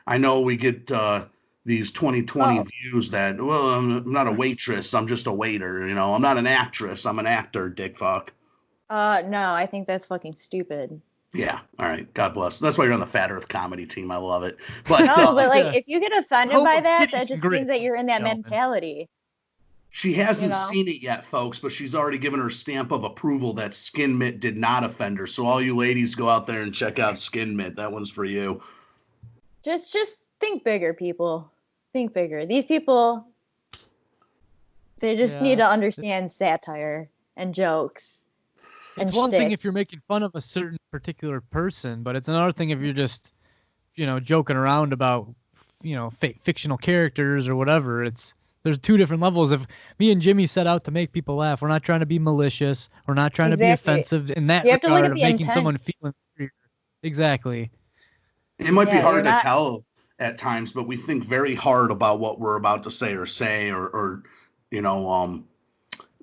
Speaker 3: I know we get the these 2020 views that, well, I'm not a waitress, I'm just a waiter, you know, I'm not an actress, I'm an actor, dick fuck.
Speaker 2: No, I think that's fucking stupid.
Speaker 3: Yeah, all right, God bless. That's why you're on the Fat Earth comedy team. I love it. But
Speaker 2: no, but like if you get offended by that, that just means that you're in that
Speaker 1: gentlemen.
Speaker 2: mentality.
Speaker 3: She hasn't seen it yet, folks, but she's already given her stamp of approval that Skin Mitt did not offend her. So all you ladies go out there and check out Skin Mitt. That one's for you.
Speaker 2: Just think bigger, people. Think bigger. These people, they just need to understand satire and jokes.
Speaker 1: It's one thing if you're making fun of a certain particular person, but it's another thing if you're just, joking around about, fictional characters or whatever. There's two different levels. If me and Jimmy set out to make people laugh, we're not trying to be malicious. We're not trying to be offensive in that regard of making someone feel inferior. Exactly.
Speaker 3: It might be hard to tell at times, but we think very hard about what we're about to say or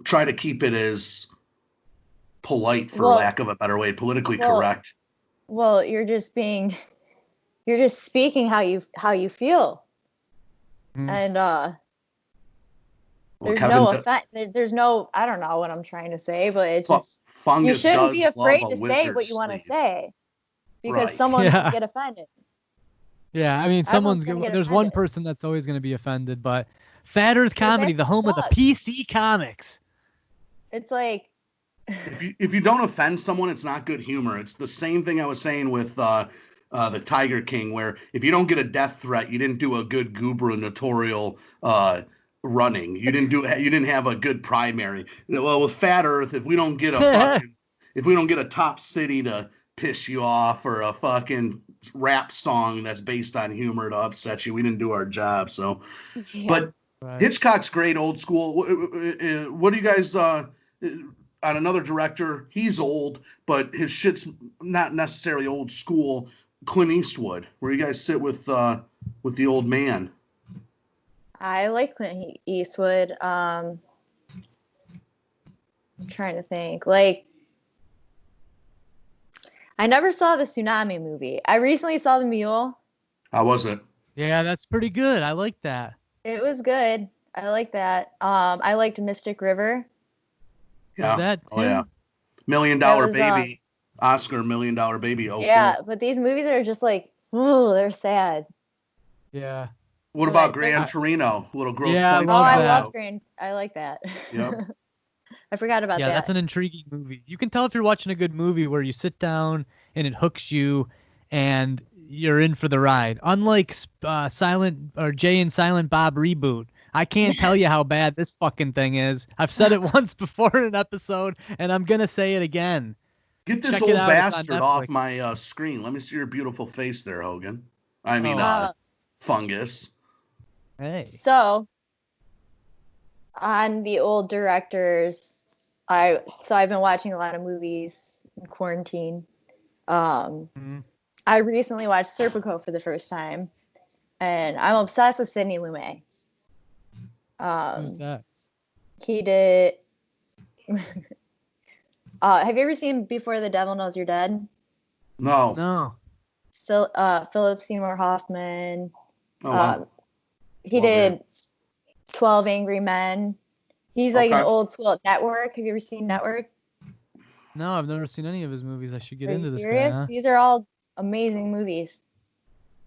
Speaker 3: try to keep it as polite, for lack of a better way, politically correct.
Speaker 2: Well, you're just speaking how you feel. And there's no I don't know what I'm trying to say, but it's just you shouldn't be afraid to say what you want to say because someone's gonna get offended.
Speaker 1: Yeah, I mean, there's one person that's always going to be offended, but Fat Earth Comedy, the home of the PC comics.
Speaker 2: It's like
Speaker 3: if you don't offend someone, it's not good humor. It's the same thing I was saying with the Tiger King, where if you don't get a death threat, you didn't do a good gubernatorial running. You didn't have a good primary. Well, with Fat Earth, if we don't get a top city to piss you off or a fucking rap song that's based on humor to upset you, we didn't do our job. So, but Hitchcock's great, old school. What do you guys? On another director, he's old, but his shit's not necessarily old school. Clint Eastwood, where you guys sit with the old man?
Speaker 2: I like Clint Eastwood. I'm trying to think. Like, I never saw the Tsunami movie. I recently saw The Mule.
Speaker 3: How was it?
Speaker 1: Yeah, that's pretty good. I like that.
Speaker 2: It was good. I like that. I liked Mystic River.
Speaker 3: Yeah. Yeah. $1 Million Baby. Oscar $1 Million Baby. Oh,
Speaker 2: yeah, but these movies are just like, ooh, they're sad.
Speaker 1: Yeah.
Speaker 3: What about Gran Torino? Little Grosse
Speaker 1: Pointe.
Speaker 2: I love Gran. I like that.
Speaker 3: Yep.
Speaker 2: I forgot about that.
Speaker 1: Yeah, that's an intriguing movie. You can tell if you're watching a good movie where you sit down and it hooks you and you're in for the ride. Unlike Jay and Silent Bob reboot. I can't tell you how bad this fucking thing is. I've said it once before in an episode, and I'm going to say it again.
Speaker 3: Get this old bastard off my screen. Let me see your beautiful face there, Hogan. I mean, Fungus.
Speaker 1: Hey.
Speaker 2: So, on the old directors, I've been watching a lot of movies in quarantine. I recently watched Serpico for the first time, and I'm obsessed with Sidney Lumet.
Speaker 1: Who's that?
Speaker 2: He did. Have you ever seen Before the Devil Knows You're Dead?
Speaker 3: No.
Speaker 2: So, Philip Seymour Hoffman.
Speaker 3: Oh, wow.
Speaker 2: He did 12 Angry Men. He's like an old school. Network. Have you ever seen Network?
Speaker 1: No, I've never seen any of his movies. I should get into this
Speaker 2: serious?
Speaker 1: guy. Huh?
Speaker 2: These are all amazing movies.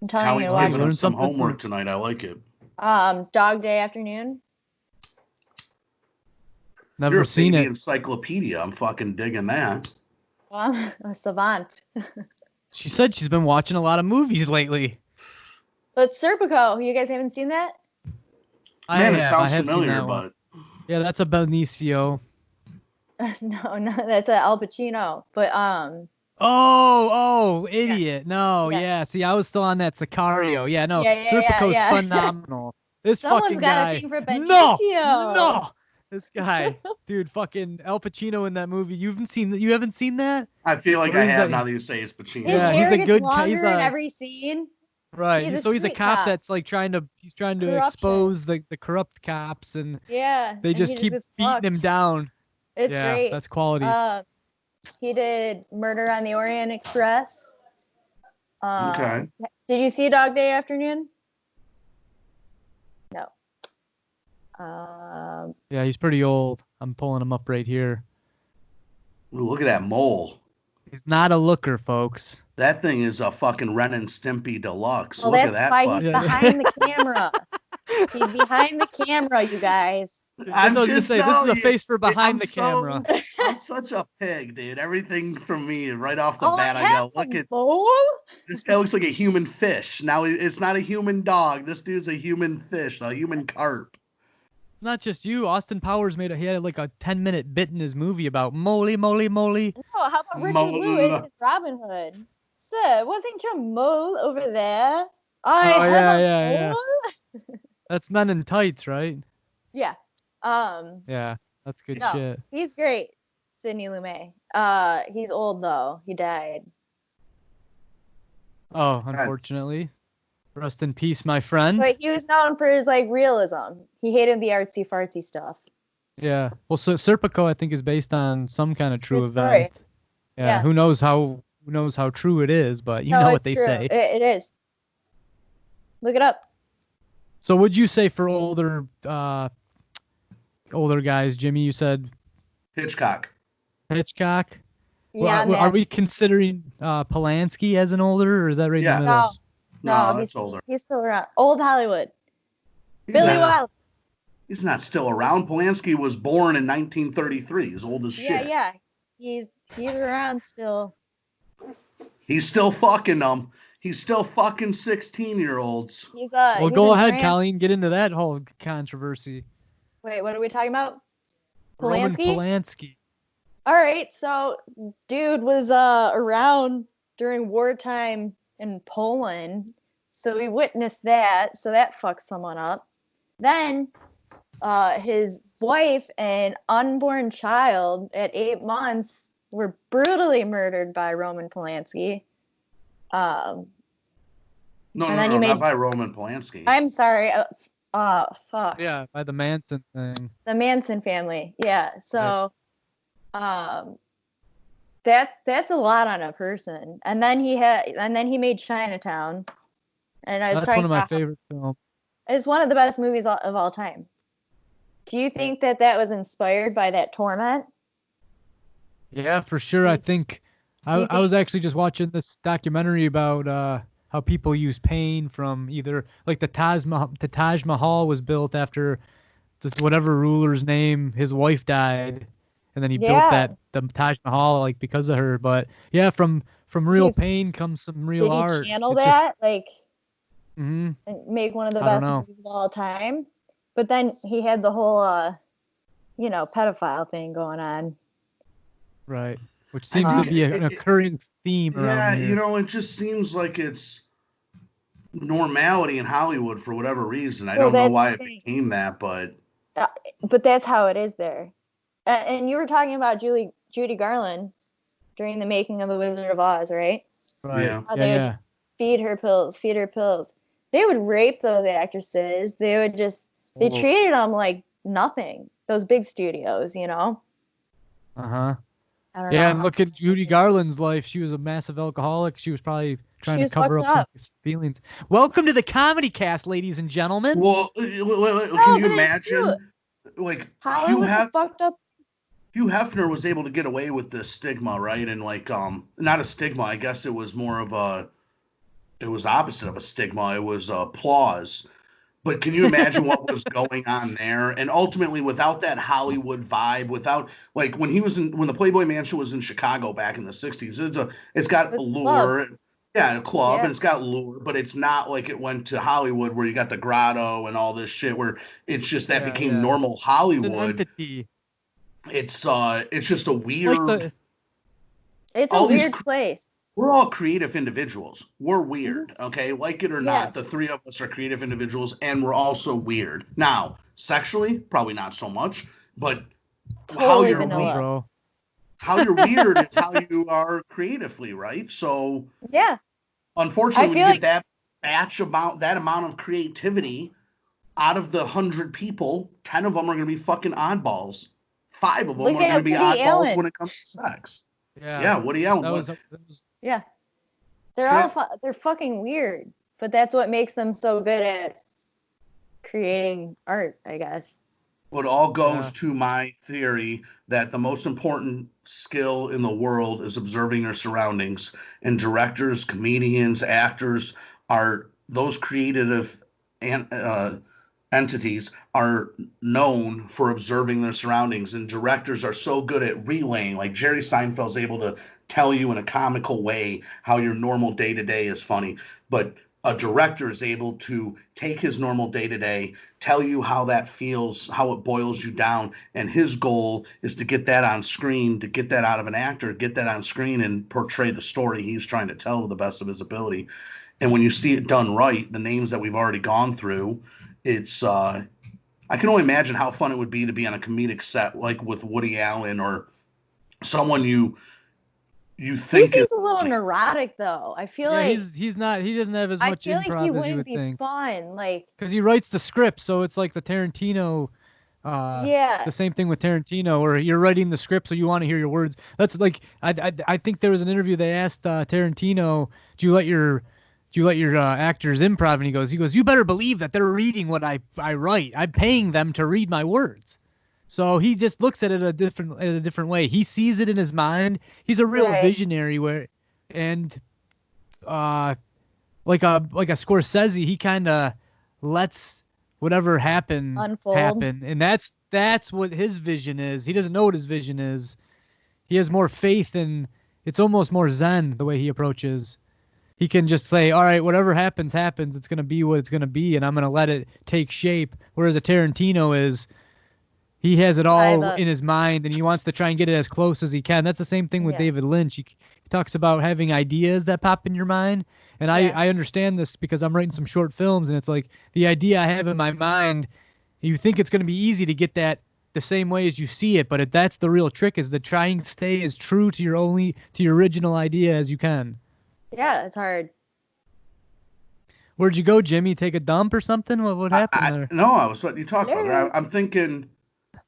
Speaker 2: I'm telling you,
Speaker 3: Howie's giving us some homework tonight. I like it.
Speaker 2: Dog Day Afternoon.
Speaker 1: Never seen it.
Speaker 3: Encyclopedia. I'm fucking digging that.
Speaker 2: Well, I'm a savant.
Speaker 1: She said she's been watching a lot of movies lately.
Speaker 2: But Serpico, you guys haven't seen that?
Speaker 3: It sounds familiar, but
Speaker 1: yeah, that's a Benicio.
Speaker 2: No, that's a Al Pacino. But
Speaker 1: idiot! Yeah. No, yeah. See, I was still on that Sicario. Yeah, no, Serpico's phenomenal. This fucking guy.
Speaker 2: Someone's got a thing for Benicio.
Speaker 1: No. This guy, dude, fucking Al Pacino in that movie. You haven't seen that?
Speaker 3: I feel like I have now that you say it's Pacino.
Speaker 2: Yeah, he's a good guy. He's in every scene.
Speaker 1: Right. He's a cop that's like trying to expose the corrupt cops, and they just keep beating him down.
Speaker 2: It's great.
Speaker 1: That's quality.
Speaker 2: He did Murder on the Orient Express.
Speaker 3: Okay.
Speaker 2: Did you see Dog Day Afternoon?
Speaker 1: Yeah, he's pretty old. I'm pulling him up right here.
Speaker 3: Ooh, look at that mole.
Speaker 1: He's not a looker, folks.
Speaker 3: That thing is a fucking Ren and Stimpy deluxe.
Speaker 2: Well,
Speaker 3: Look at
Speaker 2: that's
Speaker 3: that.
Speaker 2: why he's behind the camera. He's behind the camera, you guys.
Speaker 1: That's what I was gonna say. This is a face for behind the camera.
Speaker 3: I'm such a pig, dude. Everything from me right off the
Speaker 2: Oh,
Speaker 3: bat, I go, look at this guy looks like a human fish. Now it's not a human dog. This dude's a human fish, a human carp.
Speaker 1: Not just you. Austin Powers he had like a 10-minute bit in his movie about moly.
Speaker 2: No, how about Richard Lewis in Robin Hood? Sir, wasn't your mole over there?
Speaker 1: Yeah. That's Men in Tights, right?
Speaker 2: Yeah.
Speaker 1: Yeah, that's good shit.
Speaker 2: He's great, Sidney Lumet. He's old though. He died.
Speaker 1: Oh, unfortunately. Rest in peace, my friend.
Speaker 2: But he was known for his realism. He hated the artsy fartsy stuff.
Speaker 1: Yeah. Well, so Serpico, I think, is based on some kind of true event.
Speaker 2: Story.
Speaker 1: Yeah. Who knows how true it is, but you know what they say.
Speaker 2: It is. Look it up.
Speaker 1: So would you say for older guys, Jimmy, you said
Speaker 3: Hitchcock.
Speaker 2: Yeah,
Speaker 3: well,
Speaker 1: are we considering Polanski as an older, or is that right in the middle?
Speaker 3: No, he's older.
Speaker 2: He's still around. Old Hollywood. Billy Wilder.
Speaker 3: He's not still around. Polanski was born in 1933. He's old as shit.
Speaker 2: Yeah. He's around still.
Speaker 3: He's still fucking them. He's still fucking 16-year-olds.
Speaker 1: Well, go ahead, Colleen. Get into that whole controversy.
Speaker 2: Wait, what are we talking about?
Speaker 1: Roman Polanski.
Speaker 2: All right, so dude was around during wartime in Poland, so he witnessed that. So that fucked someone up. Then his wife and unborn child at 8 months were brutally murdered by Roman Polanski.
Speaker 3: Not by Roman Polanski.
Speaker 2: I'm sorry. Fuck.
Speaker 1: Yeah, by the Manson thing.
Speaker 2: The Manson family. Yeah. So, that's a lot on a person. And then he made Chinatown, and I was
Speaker 1: that's one of my favorite films.
Speaker 2: It's one of the best movies of all time. Do you think that was inspired by that torment?
Speaker 1: Yeah, for sure. I think I was actually just watching this documentary about how people use pain from either like the Taj Mahal was built after whatever ruler's name his wife died, and then he built the Taj Mahal like because of her. But yeah, from real pain comes some real art.
Speaker 2: Did he channel that and make one of the best movies of all time? But then he had the whole pedophile thing going on.
Speaker 1: Right. Which seems to be an occurring theme around here.
Speaker 3: It just seems like it's normality in Hollywood for whatever reason. I don't know why it became that, but
Speaker 2: that's how it is there. And you were talking about Judy Garland during the making of The Wizard of Oz, right?
Speaker 1: Right.
Speaker 3: Yeah.
Speaker 2: How they would feed her pills. They would rape those actresses. They would they treated them like nothing. Those big studios,
Speaker 1: Uh-huh.
Speaker 2: I don't
Speaker 1: know.
Speaker 2: And
Speaker 1: look at Judy Garland's life. She was a massive alcoholic. She was probably trying to cover up some feelings. Welcome to the Comedy Cast, ladies and gentlemen.
Speaker 3: Well, can you imagine? Like, Hugh Hefner was able to get away with this stigma, right? And not a stigma. I guess it was more of it was opposite of a stigma. It was applause. But can you imagine what was going on there? And ultimately, without that Hollywood vibe, without when the Playboy Mansion was in Chicago back in the '60s, it's got allure, a club, and it's got lure, but it's not like it went to Hollywood where you got the grotto and all this shit where it's just became normal Hollywood. It's just a weird.
Speaker 2: It's a weird place.
Speaker 3: We're all creative individuals. We're weird, okay? Like it or not, the three of us are creative individuals, and we're also weird. Now, sexually, probably not so much, but how you're weird is how you are creatively, right? So, unfortunately, when you get that amount of creativity, out of the 100 people, 10 of them are going to be fucking oddballs. 5 of them are going to be oddballs when it comes to sex. Yeah, Woody Allen.
Speaker 2: Yeah, they're fucking weird, but that's what makes them so good at creating art, I guess.
Speaker 3: It all goes to my theory that the most important skill in the world is observing your surroundings. And directors, comedians, actors are those creative and entities are known for observing their surroundings, and directors are so good at relaying. Like Jerry Seinfeld's able to tell you in a comical way how your normal day to day is funny, but a director is able to take his normal day to day, tell you how that feels, how it boils you down, and his goal is to get that on screen, to get that out of an actor, get that on screen and portray the story he's trying to tell to the best of his ability. And when you see it done right, the names that we've already gone through, it's I can only imagine how fun it would be to be on a comedic set like with Woody Allen or someone you think
Speaker 2: he seems a little neurotic though. I feel like
Speaker 1: he's not. He doesn't have as much improv as you would think.
Speaker 2: Fun, like
Speaker 1: because he writes the script, so it's like the Tarantino. The same thing with Tarantino, where you're writing the script, so you want to hear your words. That's like I think there was an interview they asked Tarantino, do you let your actors improv? And he goes, you better believe that they're reading what I write. I'm paying them to read my words. So he just looks at it a different way. He sees it in his mind. He's a real visionary like a Scorsese, he kind of lets whatever happen, and that's what his vision is. He doesn't know what his vision is. He has more faith, and it's almost more zen the way he approaches. He can just say, all right, whatever happens, it's going to be what it's going to be, and I'm going to let it take shape. Whereas a Tarantino he has it all in his mind, and he wants to try and get it as close as he can. That's the same thing with David Lynch. He talks about having ideas that pop in your mind, and I understand this because I'm writing some short films, and it's like the idea I have in my mind, you think it's going to be easy to get that the same way as you see it, but that's the real trick, is to try and stay as true to your original idea as you can.
Speaker 2: Yeah, it's hard.
Speaker 1: Where'd you go, Jimmy? Take a dump or something? What happened there?
Speaker 3: No, I was letting you talk about it. I'm thinking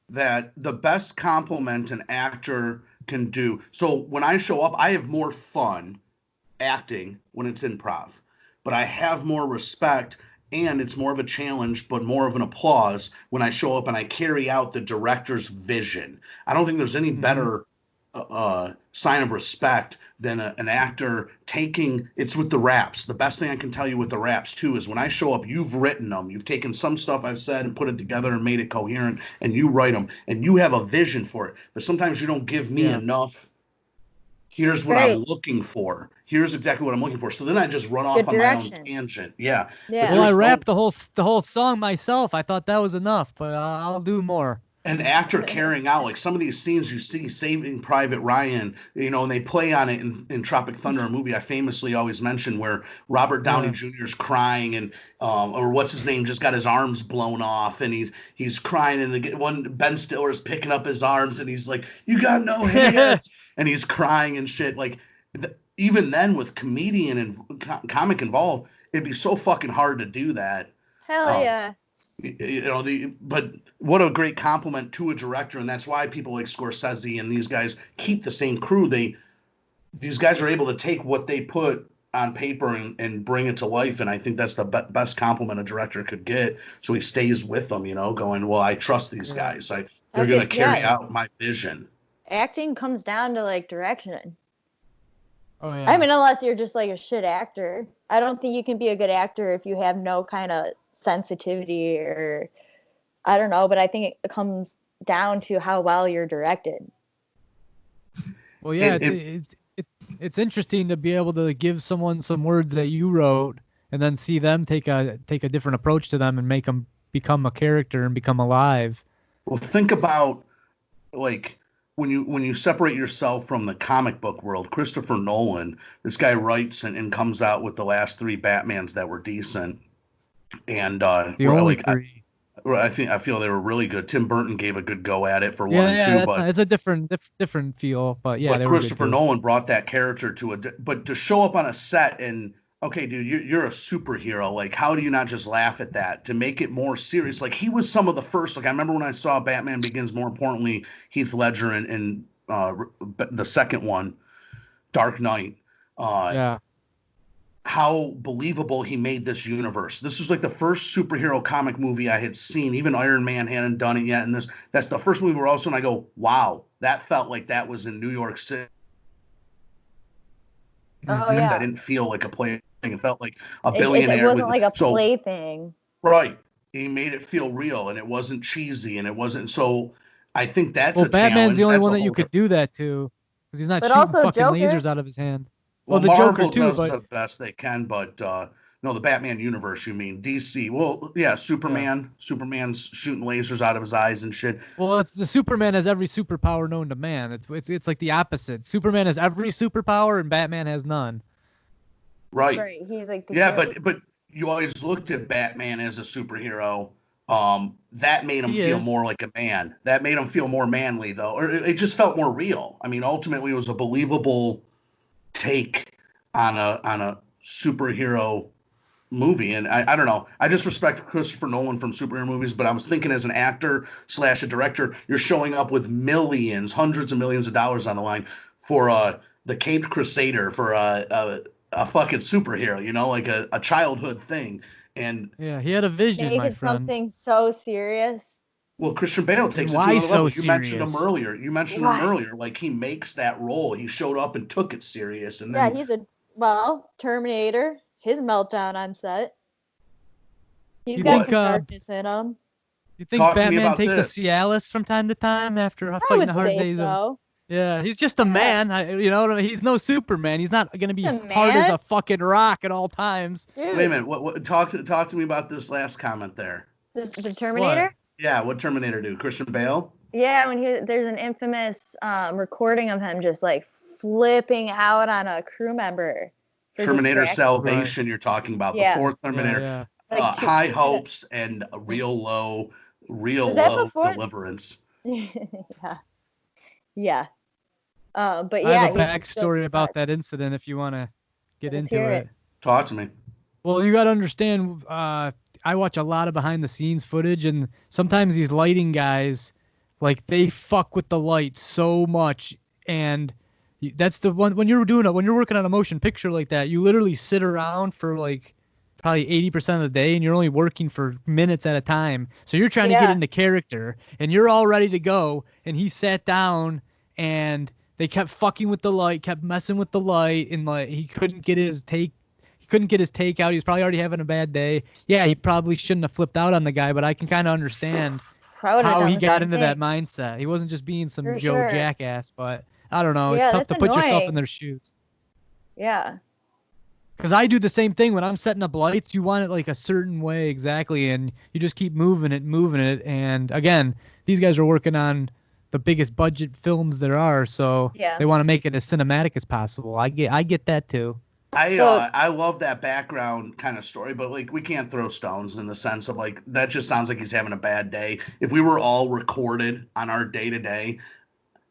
Speaker 3: that the best compliment an actor can do. So when I show up, I have more fun acting when it's improv, but I have more respect, and it's more of a challenge, but more of an applause when I show up and I carry out the director's vision. I don't think there's any better sign of respect than an actor taking. It's with the raps. The best thing I can tell you with the raps too is when I show up, you've written them. You've taken some stuff I've said and put it together and made it coherent, and you write them, and you have a vision for it. But sometimes you don't give me enough. Here's what I'm looking for. Here's exactly what I'm looking for. So then I just run off on my own tangent. Yeah.
Speaker 1: Well, I rapped the whole song myself. I thought that was enough, but I'll do more. An
Speaker 3: actor carrying out, like some of these scenes you see, Saving Private Ryan, and they play on it in Tropic Thunder, a movie I famously always mention, where Robert Downey Jr. is crying, and or what's his name just got his arms blown off, and he's crying, and Ben Stiller's picking up his arms, and he's like, "You got no hands," and he's crying and shit. Like even then, with comedian and comic involved, it'd be so fucking hard to do that.
Speaker 2: Hell yeah.
Speaker 3: But what a great compliment to a director, and that's why people like Scorsese and these guys keep the same crew. These guys are able to take what they put on paper and bring it to life, and I think that's the best compliment a director could get. So he stays with them, going, well, I trust these guys. They're going to carry out my vision.
Speaker 2: Acting comes down to like direction.
Speaker 1: Oh yeah.
Speaker 2: I mean, unless you're just like a shit actor, I don't think you can be a good actor if you have no kind of sensitivity, or I don't know, but I think it comes down to how well you're directed.
Speaker 1: Well, yeah, it's interesting to be able to give someone some words that you wrote and then see them take a different approach to them and make them become a character and become alive.
Speaker 3: Well, think about like when you separate yourself from the comic book world. Christopher Nolan, this guy writes and comes out with the last 3 Batmans that were decent. And
Speaker 1: the only 3.
Speaker 3: I feel they were really good. Tim Burton gave a good go at it for 1 and 2, but
Speaker 1: it's a different feel. But yeah,
Speaker 3: but Christopher Nolan brought that character but to show up on a set and, okay, dude, you're a superhero. Like, how do you not just laugh at that to make it more serious? Like, he was some of the first. Like, I remember when I saw Batman Begins. More importantly, Heath Ledger and the second one, Dark Knight. how believable he made this universe. This was like the first superhero comic movie I had seen. Even Iron Man hadn't done it yet. And that's the first movie where all of a sudden I go, wow, that felt like that was in New York City.
Speaker 2: Oh yeah.
Speaker 3: I didn't feel like a play thing. It felt like a
Speaker 2: It
Speaker 3: billionaire.
Speaker 2: wasn't like a play thing.
Speaker 3: Right. He made it feel real, and it wasn't cheesy, and it wasn't so. I think that's
Speaker 1: well,
Speaker 3: a
Speaker 1: Batman's
Speaker 3: challenge.
Speaker 1: the only
Speaker 3: That's
Speaker 1: one
Speaker 3: a
Speaker 1: that you
Speaker 3: whole
Speaker 1: could do that to, because he's not
Speaker 2: But
Speaker 1: shooting
Speaker 2: also
Speaker 1: fucking
Speaker 2: Joker.
Speaker 1: lasers out of his hand.
Speaker 3: Well,
Speaker 1: the
Speaker 3: Marvel
Speaker 1: Joker too,
Speaker 3: does
Speaker 1: but
Speaker 3: the best they can, but no, the Batman universe. You mean DC? Well, yeah, Superman.
Speaker 1: Yeah.
Speaker 3: Superman's shooting lasers out of his eyes and shit.
Speaker 1: well, it's the Superman has every superpower known to man. It's like the opposite. Superman has every superpower, and Batman has none.
Speaker 3: Right.
Speaker 2: Right. He's like the
Speaker 3: yeah,
Speaker 2: hero.
Speaker 3: but you always looked at Batman as a superhero. That made him
Speaker 1: He
Speaker 3: feel
Speaker 1: is.
Speaker 3: more like a man. That made him feel more manly, though, or it just felt more real. I mean, ultimately, it was a believable take on a superhero movie, and I don't know. I just respect Christopher Nolan from superhero movies, but I was thinking as an actor / a director, you're showing up with millions, hundreds of millions of dollars on the line for the Caped Crusader for a fucking superhero, you know, like a childhood thing. And
Speaker 1: yeah, he had a vision,
Speaker 2: make
Speaker 1: my
Speaker 2: it
Speaker 1: friend.
Speaker 2: something so serious.
Speaker 3: Well, Christian Bale takes it to
Speaker 1: Why
Speaker 3: another
Speaker 1: so
Speaker 3: level. You
Speaker 1: serious?
Speaker 3: mentioned him earlier. Like he makes that role. He showed up and took it serious. And then
Speaker 2: he's Terminator. His meltdown on set. He's got some darkness in him.
Speaker 1: You think Batman takes a Cialis from time to time after fighting the hard days?
Speaker 2: So.
Speaker 1: Yeah, he's just a man. You know what I mean? He's no Superman. He's not gonna be hard as a fucking rock at all times.
Speaker 2: Dude.
Speaker 3: Wait a minute. What? Talk to me about this last comment there.
Speaker 2: The Terminator?
Speaker 1: What?
Speaker 3: Yeah, what Terminator do? Christian Bale?
Speaker 2: Yeah, when there's an infamous recording of him just like flipping out on a crew member.
Speaker 3: Terminator Salvation, you're talking about the fourth Terminator.
Speaker 1: Yeah.
Speaker 2: Like
Speaker 3: high hopes and real low deliverance.
Speaker 2: Yeah. But
Speaker 1: I have a backstory about that incident if you want to get into it.
Speaker 3: Talk to me.
Speaker 1: Well, you got to understand, I watch a lot of behind the scenes footage, and sometimes these lighting guys, like, they fuck with the light so much. And that's the one, when you're working on a motion picture like that, you literally sit around for like probably 80% of the day, and you're only working for minutes at a time. So you're trying to get into character, and you're all ready to go. And he sat down, and they kept fucking with the light, kept messing with the light, and like he couldn't get his take out. He was probably already having a bad day. Yeah, he probably shouldn't have flipped out on the guy, but I can kind of understand how he got into that mindset. He wasn't just being some jackass, but I don't know. It's tough to put yourself in their shoes.
Speaker 2: Yeah.
Speaker 1: Because I do the same thing when I'm setting up lights. You want it like a certain way exactly, and you just keep moving it. And again, these guys are working on the biggest budget films there are, so they want to make it as cinematic as possible. I get that too.
Speaker 3: I love that background kind of story, but like we can't throw stones in the sense of like that just sounds like he's having a bad day. If we were all recorded on our day to day,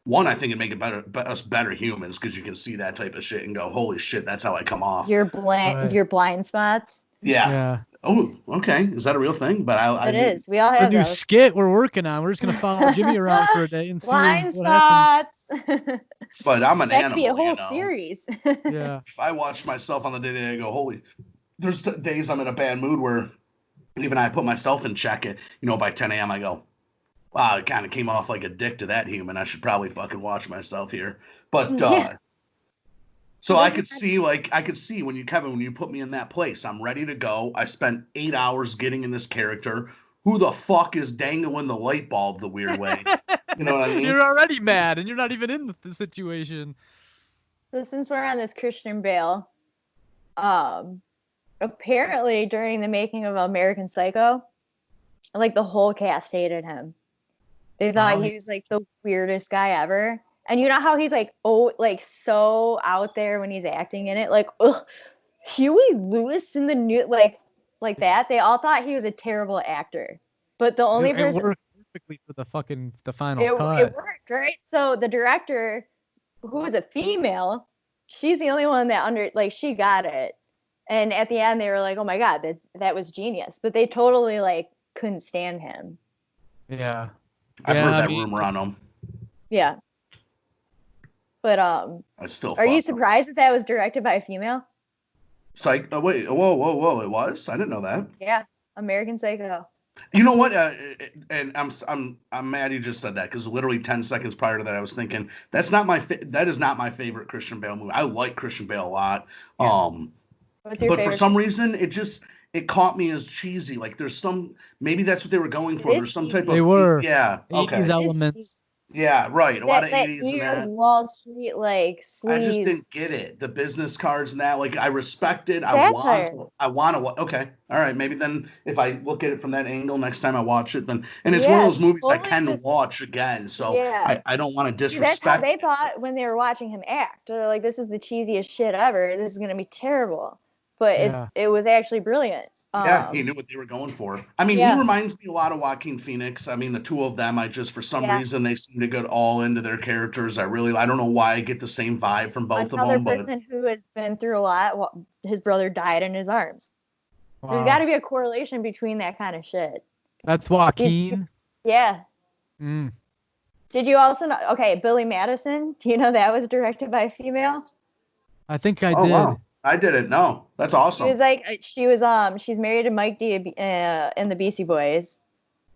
Speaker 3: one, I think it'd make us better humans because you can see that type of shit and go, holy shit, that's how I come off.
Speaker 2: Your blind spots.
Speaker 3: Yeah. Oh, okay. Is that a real thing? But
Speaker 2: it is. We all have
Speaker 1: a new skit we're working on. We're just gonna follow Jimmy around for a day and see
Speaker 2: blind
Speaker 1: what happens.
Speaker 3: But I'm an animal.
Speaker 2: That could be a whole series.
Speaker 1: Yeah.
Speaker 3: If I watch myself on the day to day, I go, holy. There's days I'm in a bad mood where even I put myself in check. It, by 10 a.m. I go, wow, it kind of came off like a dick to that human. I should probably fucking watch myself here. But so I could see when you put me in that place, I'm ready to go. I spent 8 hours getting in this character. Who the fuck is dangling the light bulb the weird way? You know what I mean?
Speaker 1: You're already mad, and you're not even in the situation.
Speaker 2: So since we're on this Christian Bale, apparently during the making of American Psycho, like the whole cast hated him. They thought he was like the weirdest guy ever. And you know how he's like, so out there when he's acting in it, like, ugh, Huey Lewis in the new, like that. They all thought he was a terrible actor, but the only person
Speaker 1: it worked perfectly for the final cut.
Speaker 2: It worked, right? So the director, who was a female, she's the only one that she got it. And at the end, they were like, "Oh my god, that was genius!" But they totally couldn't stand him.
Speaker 1: Yeah,
Speaker 3: I've heard that rumor on him.
Speaker 2: Yeah. But
Speaker 3: I still.
Speaker 2: Are you surprised that was directed by a female?
Speaker 3: Wait, whoa! It was? I didn't know that.
Speaker 2: Yeah, American Psycho.
Speaker 3: You know what? And I'm mad you just said that because literally 10 seconds prior to that, I was thinking that is not my favorite Christian Bale movie. I like Christian Bale a lot.
Speaker 2: Yeah. What's your
Speaker 3: But
Speaker 2: favorite?
Speaker 3: for some reason, it caught me as cheesy. Like maybe that's what they were going for. There's some type of
Speaker 1: they were
Speaker 3: yeah.
Speaker 1: 80s
Speaker 3: Okay.
Speaker 1: elements.
Speaker 3: Yeah, right. A lot of
Speaker 2: that
Speaker 3: 80s
Speaker 2: New
Speaker 3: and
Speaker 2: York
Speaker 3: that.
Speaker 2: Wall Street like
Speaker 3: I just
Speaker 2: sleaze
Speaker 3: didn't get it. The business cards and that, like, I respect it.
Speaker 2: satire.
Speaker 3: I want to. Okay, all right. Maybe then, if I look at it from that angle next time I watch it, then, and it's one of
Speaker 2: Yeah,
Speaker 3: those movies I
Speaker 2: totally
Speaker 3: can watch again. So
Speaker 2: yeah.
Speaker 3: I don't want to
Speaker 2: See, that's how
Speaker 3: disrespect.
Speaker 2: they thought when they were watching him act. They're like, "This is the cheesiest shit ever. This is gonna be terrible," but
Speaker 1: Yeah.
Speaker 2: it was actually brilliant.
Speaker 3: Yeah, he knew what they were going for. I mean, he
Speaker 2: Yeah,
Speaker 3: reminds me a lot of Joaquin Phoenix. I mean, the two of them, for some
Speaker 2: yeah.
Speaker 3: reason, they seem to go all into their characters. I don't know why I get the same vibe from both of
Speaker 2: Another
Speaker 3: them, but
Speaker 2: person who has been through a lot. His brother died in his arms. There's
Speaker 1: Wow.
Speaker 2: got to be a correlation between that kind of shit.
Speaker 1: That's Joaquin.
Speaker 2: Yeah.
Speaker 1: Mm.
Speaker 2: Did you also know? Okay, Billy Madison. Do you know that was directed by a female?
Speaker 1: I think I
Speaker 3: oh
Speaker 1: did.
Speaker 3: wow, I didn't know. That's awesome.
Speaker 2: She's married to Mike D in the Beastie Boys.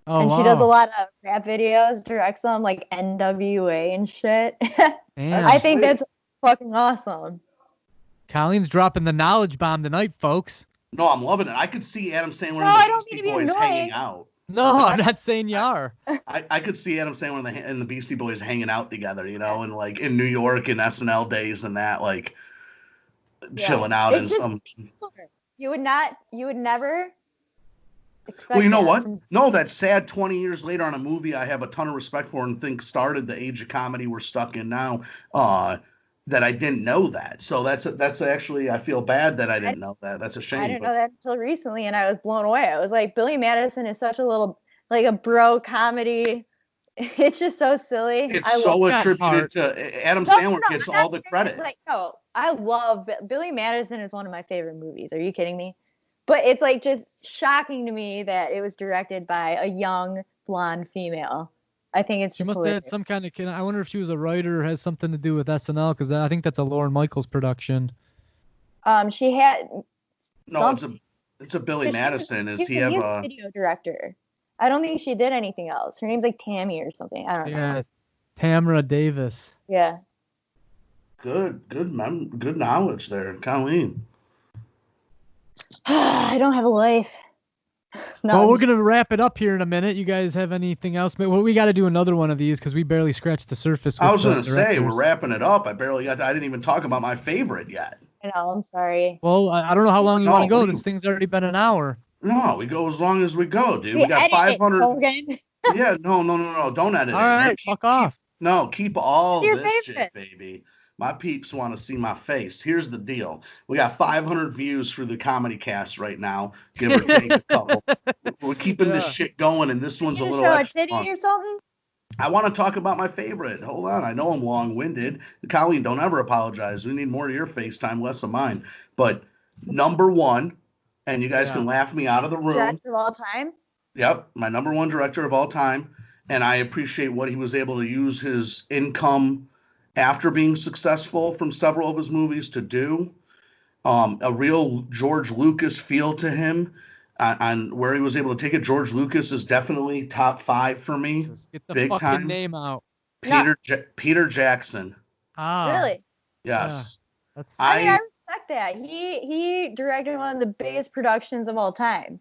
Speaker 1: Oh,
Speaker 2: and
Speaker 1: wow.
Speaker 2: she does a lot of rap videos, directs them like NWA and shit. I think that's fucking awesome.
Speaker 1: Colleen's dropping the knowledge bomb tonight, folks.
Speaker 3: No, I'm loving it. I could see Adam Sandler
Speaker 2: I
Speaker 3: and the
Speaker 2: don't
Speaker 3: Beastie
Speaker 2: mean to be
Speaker 3: Boys
Speaker 2: annoying.
Speaker 3: hanging out.
Speaker 1: No, I'm not saying you are.
Speaker 3: I could see Adam Sandler and the Beastie Boys hanging out together, and like in New York in SNL days and that, like chilling out in some.
Speaker 2: You would never expect.
Speaker 3: Well, you know what? No, that sad 20 years later on a movie I have a ton of respect for and think started the age of comedy we're stuck in now. That I didn't know that. So that's actually, I feel bad that I didn't know that. That's a shame.
Speaker 2: I didn't know that until recently, and I was blown away. I was like, Billy Madison is such a little like a bro comedy. It's just so silly.
Speaker 3: It's so attributed to Adam Sandler gets all the credit.
Speaker 2: Like, no, I love Billy Madison is one of my favorite movies. Are you kidding me? But it's like just shocking to me that it was directed by a young blonde female. I think it's
Speaker 1: she must have had some kind of. I wonder if she was a writer or has something to do with SNL because I think that's a Lorne Michaels production.
Speaker 2: She had.
Speaker 3: No, it's a Billy Madison. Is he have a
Speaker 2: video director? I don't think she did anything else. Her name's like Tammy or something. I don't know.
Speaker 1: Yeah, Tamara Davis.
Speaker 2: Yeah.
Speaker 3: Good knowledge there, Colleen.
Speaker 2: I don't have a life.
Speaker 1: No, well, we're going to wrap it up here in a minute. You guys have anything else? Well, we got to do another one of these because we barely scratched the surface.
Speaker 3: I was going to say, we're wrapping it up. I didn't even talk about my favorite yet.
Speaker 2: I know, I'm sorry.
Speaker 1: Well, I don't know how long you want to go. This thing's already been an hour.
Speaker 3: No, we go as long as we go, dude. We got 500. Yeah, no. Don't edit it.
Speaker 1: All right, fuck off.
Speaker 3: No, keep all this shit, baby. My peeps want to see my face. Here's the deal. We got 500 views for the comedy cast right now, give or take a couple. We're keeping this shit going, and this one's a little extra fun.
Speaker 2: Or something?
Speaker 3: I want to talk about my favorite. Hold on. I know I'm long-winded. Colleen, don't ever apologize. We need more of your FaceTime, less of mine. But number one, and you guys can laugh me out of the room.
Speaker 2: Director of all time?
Speaker 3: Yep, my number one director of all time. And I appreciate what he was able to use his income after being successful from several of his movies to do. A real George Lucas feel to him on where he was able to take it. George Lucas is definitely top 5 for me.
Speaker 1: Just get the
Speaker 3: big
Speaker 1: fucking
Speaker 3: time.
Speaker 1: name out.
Speaker 3: Peter Jackson.
Speaker 1: Ah,
Speaker 2: really?
Speaker 3: Yes.
Speaker 2: Yeah. I respect that. He directed one of the biggest productions of all time,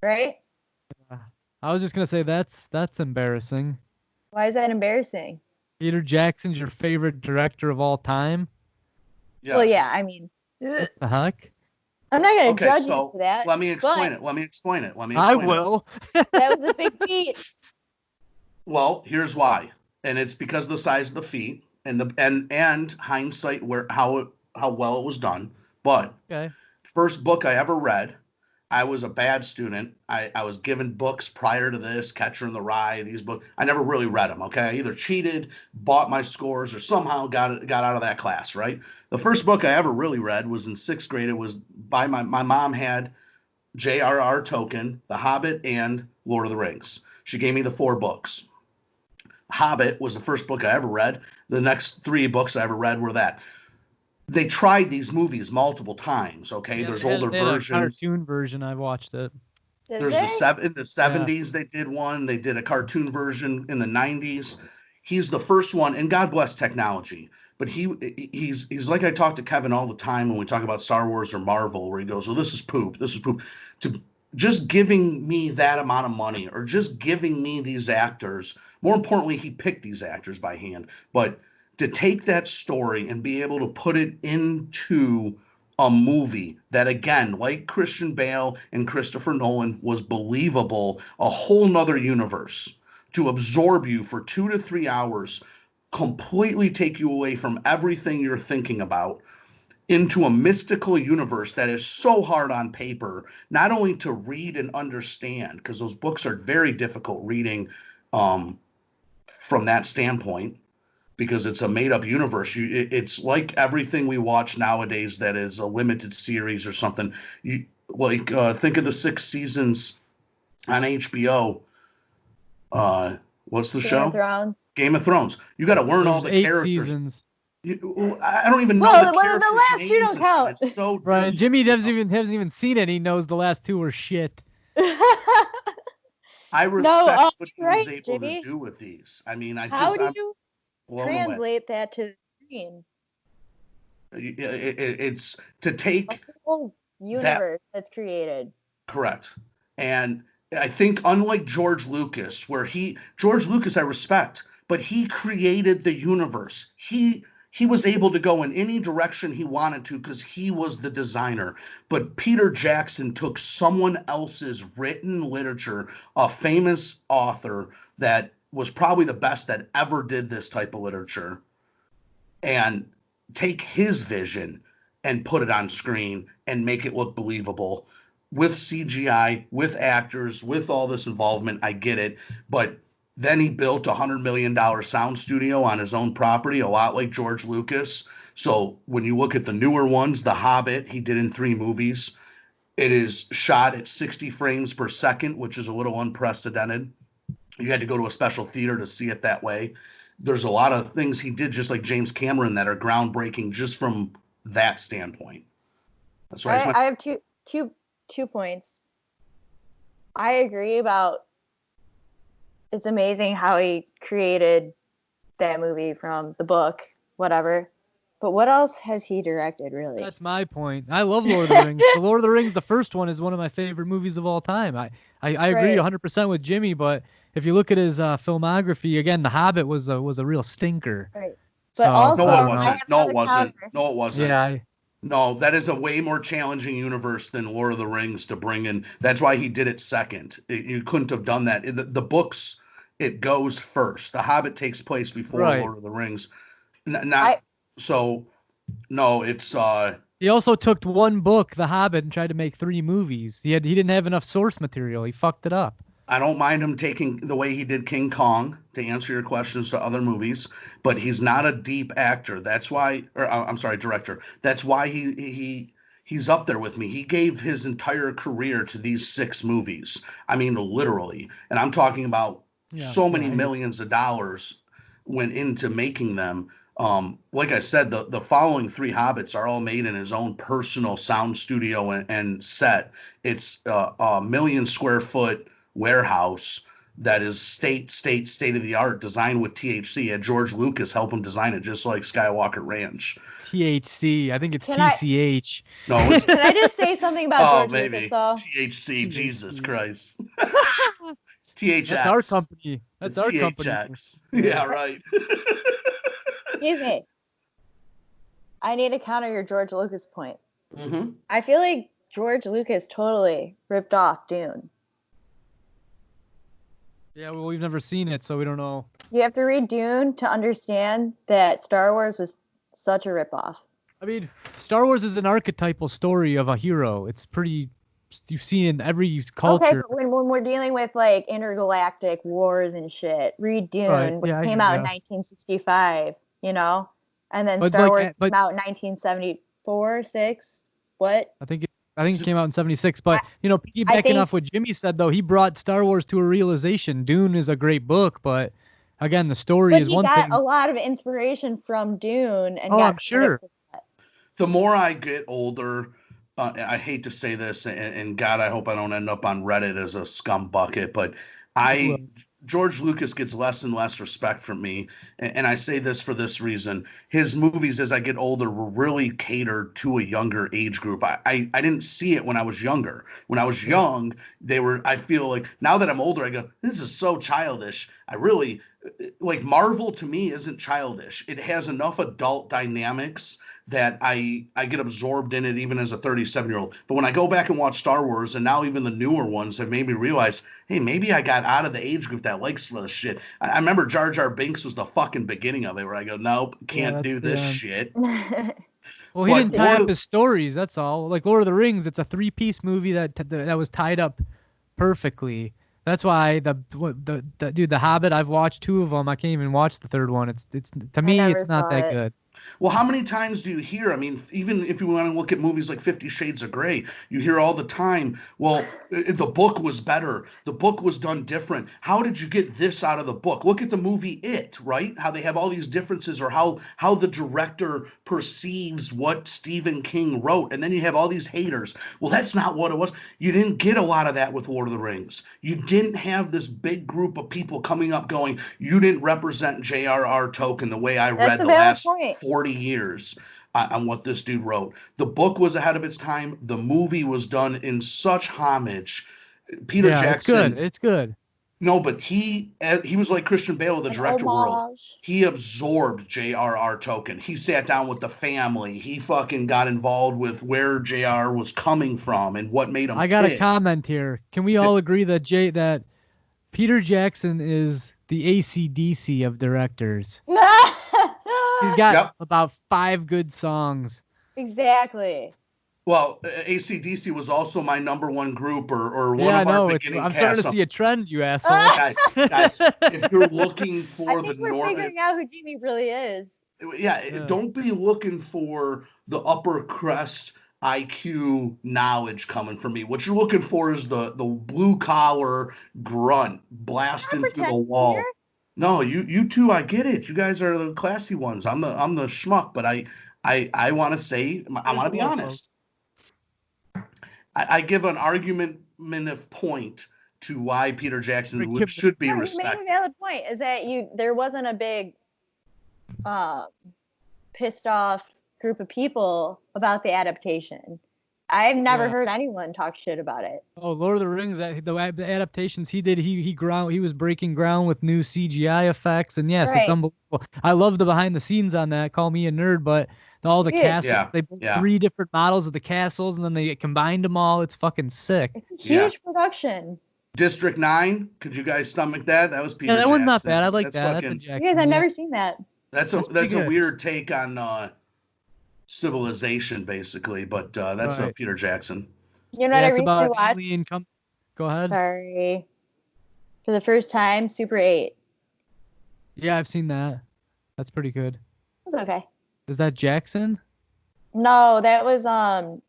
Speaker 2: right?
Speaker 1: I was just gonna say that's embarrassing.
Speaker 2: Why is that embarrassing?
Speaker 1: Peter Jackson's your favorite director of all time?
Speaker 2: Yes. Well, yeah, I mean,
Speaker 1: what the heck?
Speaker 2: I'm not going to judge you for that.
Speaker 3: Let me explain it.
Speaker 1: I will.
Speaker 2: That was a big feat.
Speaker 3: Well, here's why. And it's because of the size of the feat and hindsight how well it was done. But first book I ever read, I was a bad student. I was given books prior to this, Catcher in the Rye, these books. I never really read them, okay? I either cheated, bought my scores, or somehow got out of that class, right? The first book I ever really read was in 6th grade. It was by my mom had J.R.R. Tolkien, The Hobbit, and Lord of the Rings. She gave me the 4 books. Hobbit was the first book I ever read. The next 3 books I ever read were that. they tried these movies multiple times. Okay,
Speaker 1: Yeah,
Speaker 3: there's
Speaker 1: they
Speaker 3: older
Speaker 1: had a
Speaker 3: versions.
Speaker 1: cartoon version. I watched it.
Speaker 3: There's in the 70s they did one. They did a cartoon version in the 90s. He's the first one, and God bless technology. But he's like I talk to Kevin all the time when we talk about Star Wars or Marvel, where he goes, "Well, this is poop. This is poop." To just giving me that amount of money, or just giving me these actors. More importantly, he picked these actors by hand. But to take that story and be able to put it into a movie that, again, like Christian Bale and Christopher Nolan, was believable, a whole nother universe, to absorb you for 2 to 3 hours, completely take you away from everything you're thinking about, into a mystical universe that is so hard on paper, not only to read and understand, because those books are very difficult reading from that standpoint, because it's a made-up universe. It's like everything we watch nowadays that is a limited series or something. Think of the 6 seasons on HBO. What's the show?
Speaker 2: Game of Thrones.
Speaker 3: Game of Thrones. You got to learn all the
Speaker 1: 8
Speaker 3: characters.
Speaker 1: seasons.
Speaker 3: I don't even know
Speaker 2: the
Speaker 3: characters'
Speaker 2: last
Speaker 3: names.
Speaker 2: 2 don't count.
Speaker 3: It's so
Speaker 1: Right,
Speaker 3: deep,
Speaker 1: Jimmy hasn't even seen it. He knows the last 2 were shit.
Speaker 3: I respect what he was able
Speaker 2: Jimmy.
Speaker 3: to do with these. I mean,
Speaker 2: How do you translate that to the screen?
Speaker 3: It's to take
Speaker 2: a whole universe that's created.
Speaker 3: Correct. And I think, unlike George Lucas, George Lucas I respect, but he created the universe. He was able to go in any direction he wanted to because he was the designer. But Peter Jackson took someone else's written literature, a famous author that was probably the best that ever did this type of literature, and take his vision and put it on screen and make it look believable with CGI, with actors, with all this involvement. I get it. But then he built $100 million sound studio on his own property, a lot like George Lucas. So when you look at the newer ones, The Hobbit, he did in 3 movies. It is shot at 60 frames per second, which is a little unprecedented. You had to go to a special theater to see it that way. There's a lot of things he did, just like James Cameron, that are groundbreaking just from that standpoint. That's right.
Speaker 2: I have two points. I agree about it's amazing how he created that movie from the book, whatever. But what else has he directed, really?
Speaker 1: That's my point. I love Lord of the Rings. The Lord of the Rings, the first one, is one of my favorite movies of all time. I agree 100% with Jimmy, but if you look at his filmography, again, The Hobbit was a real stinker.
Speaker 2: Right. But so, also,
Speaker 3: no, it wasn't.
Speaker 1: Yeah.
Speaker 3: No, that is a way more challenging universe than Lord of the Rings to bring in. That's why he did it second. You couldn't have done that. The books, it goes first. The Hobbit takes place before Lord of the Rings. It's
Speaker 1: he also took one book, The Hobbit, and tried to make 3 movies. He didn't have enough source material. He fucked it up.
Speaker 3: I don't mind him taking the way he did King Kong to answer your questions to other movies, but he's not a deep actor. That's why, director. That's why he's up there with me. He gave his entire career to these 6 movies. I mean, literally. And I'm talking about so many millions of dollars went into making them. Like I said, the following 3 Hobbits are all made in his own personal sound studio and set. It's a 1 million square foot warehouse that is state of the art, designed with THC. Had George Lucas help him design it, just like Skywalker Ranch.
Speaker 1: THC, I think it's TCH.
Speaker 3: No, it's,
Speaker 2: can I just say something about George Lucas though?
Speaker 3: THC, Jesus Christ. THX.
Speaker 1: That's our company. That's our company.
Speaker 3: Yeah, right.
Speaker 2: Excuse me. I need to counter your George Lucas point.
Speaker 3: Mm-hmm.
Speaker 2: I feel like George Lucas totally ripped off Dune.
Speaker 1: Yeah, well, we've never seen it, so we don't know.
Speaker 2: You have to read Dune to understand that Star Wars was such a ripoff.
Speaker 1: I mean, Star Wars is an archetypal story of a hero. It's pretty, you've seen in every culture.
Speaker 2: Okay, but when we're dealing with like intergalactic wars and shit, read Dune, which came out in 1965, you know? And then Star Wars came out in 1974, 6, what?
Speaker 1: I think it came out in 76, but piggybacking off what Jimmy said, though, he brought Star Wars to a realization. Dune is a great book, but again, the story is one thing.
Speaker 2: He got a lot of inspiration from Dune, and
Speaker 1: I'm sure.
Speaker 3: The more I get older, I hate to say this, and God, I hope I don't end up on Reddit as a scum bucket, but I George Lucas gets less and less respect from me, and I say this for this reason: his movies, as I get older, were really catered to a younger age group. I didn't see it when I was younger. When I was young, they were. I feel like now that I'm older, I go, this is so childish. I really like Marvel to me isn't childish. It has enough adult dynamics that I get absorbed in it even as a 37-year-old. But when I go back and watch Star Wars, and now even the newer ones have made me realize, hey, maybe I got out of the age group that likes this shit. I remember Jar Jar Binks was the fucking beginning of it, where I go, nope, can't do this shit.
Speaker 1: Well, he didn't tie up his stories. That's all. Like Lord of the Rings, it's a 3-piece movie that was tied up perfectly. That's why the Hobbit. I've watched 2 of them. I can't even watch the 3rd one. It's to me, it's not that good.
Speaker 3: Well, how many times do you hear? I mean, even if you want to look at movies like 50 Shades of Grey, you hear all the time, well, the book was better. The book was done different. How did you get this out of the book? Look at the movie It, right? How they have all these differences, or how the director perceives what Stephen King wrote. And then you have all these haters. Well, that's not what it was. You didn't get a lot of that with Lord of the Rings. You didn't have this big group of people coming up going, you didn't represent J.R.R. Tolkien the way I read the last 40 years on what this dude wrote. The book was ahead of its time. The movie was done in such homage. Peter Jackson.
Speaker 1: It's good.
Speaker 3: No, but he was like Christian Bale of the director world. He absorbed J.R.R. Tolkien. He sat down with the family. He fucking got involved with where J.R. was coming from and what made him
Speaker 1: I got a comment here. Can we all agree that Peter Jackson is the AC/DC of directors? He's got about 5 good songs.
Speaker 2: Exactly.
Speaker 3: Well, AC/DC was also my #1 group, or one of our beginning
Speaker 1: I'm starting to see a trend, you asshole.
Speaker 3: Guys, if you're looking for
Speaker 2: we're figuring out who Jimmy really is.
Speaker 3: Yeah, don't be looking for the upper crust IQ knowledge coming from me. What you're looking for is the blue collar grunt blasting through the wall. Here? No, you two, I get it. You guys are the classy ones. I'm the schmuck, but I want to say, I want to be honest. I give an argumentative point to why Peter Jackson should be respected.
Speaker 2: You made a valid point. Is that there wasn't a big pissed off group of people about the adaptation. I've never heard anyone talk shit about it.
Speaker 1: Oh, Lord of the Rings, the adaptations he did, he was breaking ground with new CGI effects, and yes, it's unbelievable. I love the behind the scenes on that. Call me a nerd, but all the castles, they built 3 different models of the castles, and then they combined them all. It's fucking sick.
Speaker 2: It's a huge production.
Speaker 3: District 9, could you guys stomach that? That was Peter Jackson.
Speaker 1: That one's not bad. I like that. That's
Speaker 2: you guys, I've never seen that.
Speaker 3: That's a weird take on civilization, basically, but that's Peter Jackson.
Speaker 2: You know what I recently watched?
Speaker 1: Go ahead.
Speaker 2: Sorry. For the first time, Super 8.
Speaker 1: Yeah, I've seen that. That's pretty good.
Speaker 2: It's okay.
Speaker 1: Is that Jackson?
Speaker 2: No, that was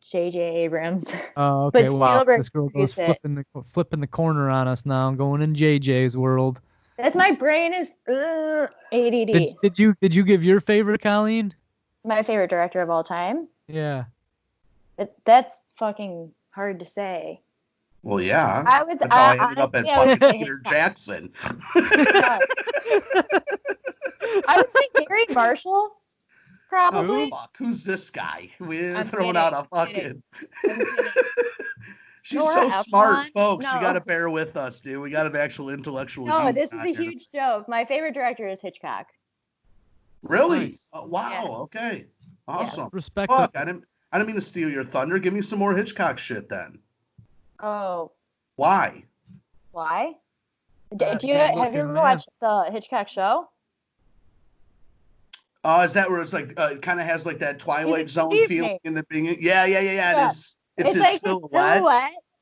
Speaker 2: J.J. Abrams.
Speaker 1: Oh, okay. Wow, this girl goes flipping the corner on us now, going in JJ's world.
Speaker 2: That's my brain is ADD.
Speaker 1: Did you give your favorite, Colleen?
Speaker 2: My favorite director of all time?
Speaker 1: Yeah.
Speaker 2: That's fucking hard to say.
Speaker 3: Well, yeah.
Speaker 2: That's how I ended
Speaker 3: up at fucking Peter Jackson.
Speaker 2: I would say Gary Marshall. Probably.
Speaker 3: Who's this guy? We're throwing out a fucking. She's
Speaker 2: Nora
Speaker 3: so smart, folks. No. You got to bear with us, dude. We got an actual intellectual.
Speaker 2: No, this is a huge joke. My favorite director is Hitchcock.
Speaker 3: Really? Nice. Oh, wow. Yeah. Okay. Awesome.
Speaker 1: Yeah. Respect.
Speaker 3: Fuck, I didn't mean to steal your thunder. Give me some more Hitchcock shit then.
Speaker 2: Oh.
Speaker 3: Why?
Speaker 2: Have you ever watched the Hitchcock show?
Speaker 3: Oh, is that where it's like kind of has like that Twilight Zone feeling in the beginning? Yeah. It's his
Speaker 2: like silhouette.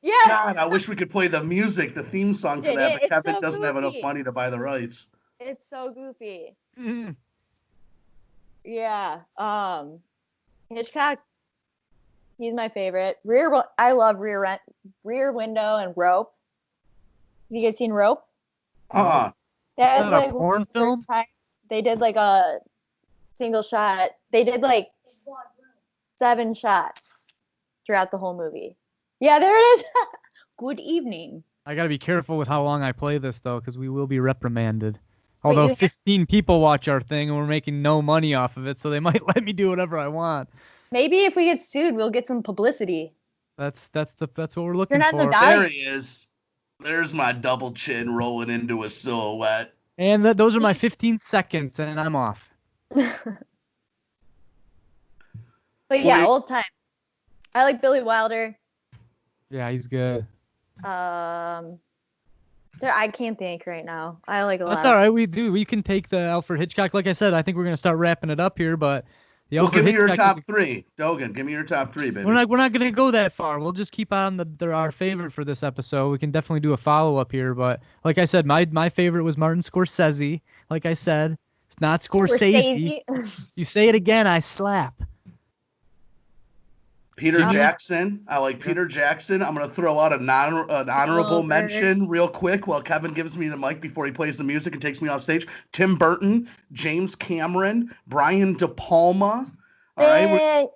Speaker 2: Yeah.
Speaker 3: God, I wish we could play the music, the theme song for that, but Kevin doesn't have enough money to buy the rights.
Speaker 2: It's so goofy.
Speaker 1: Mm-hmm.
Speaker 2: Yeah. Hitchcock, he's my favorite. I love Rear Window and Rope. Have you guys seen Rope?
Speaker 3: That
Speaker 2: was like
Speaker 1: a porn film?
Speaker 2: They did like a single shot. They did like 7 shots throughout the whole movie. Yeah, there it is. Good evening.
Speaker 1: I gotta be careful with how long I play this though, because we will be reprimanded. Although 15 people watch our thing and we're making no money off of it, so they might let me do whatever I want.
Speaker 2: Maybe if we get sued, we'll get some publicity.
Speaker 1: That's what we're looking for.
Speaker 3: There he is. There's my double chin rolling into a silhouette.
Speaker 1: And those are my 15 seconds, and I'm off.
Speaker 2: But yeah, old time. I like Billy Wilder.
Speaker 1: Yeah, he's good.
Speaker 2: I can't think right now. I like a lot.
Speaker 1: That's all right. We can take the Alfred Hitchcock. Like I said, I think we're gonna start wrapping it up here. But
Speaker 3: give me your top 3, Dogan. Give me your top 3, baby.
Speaker 1: We're not gonna go that far. We'll just keep on our favorite for this episode. We can definitely do a follow up here. But like I said, my favorite was Martin Scorsese. Like I said, it's not Scorsese. You say it again, I slap.
Speaker 3: Peter Jackson. I like Peter Jackson. I'm going to throw out an honorable mention real quick while Kevin gives me the mic before he plays the music and takes me off stage. Tim Burton, James Cameron, Brian De Palma. All right.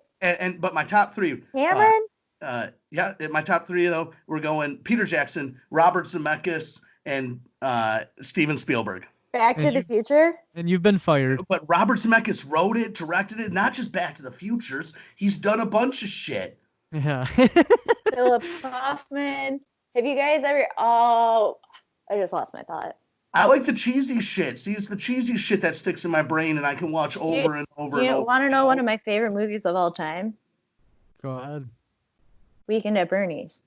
Speaker 3: But my top 3.
Speaker 2: Cameron?
Speaker 3: My top 3, though, we're going Peter Jackson, Robert Zemeckis, and Steven Spielberg.
Speaker 2: Back to the Future?
Speaker 1: And you've been fired.
Speaker 3: But Robert Zemeckis wrote it, directed it, not just Back to the Futures. He's done a bunch of shit.
Speaker 1: Yeah.
Speaker 2: Philip Kaufman. Have you guys ever... Oh, I just lost my thought.
Speaker 3: I like the cheesy shit. See, it's the cheesy shit that sticks in my brain and I can watch over and over and over.
Speaker 2: You want to know one of my favorite movies of all time?
Speaker 1: Go ahead.
Speaker 2: Weekend at Bernie's.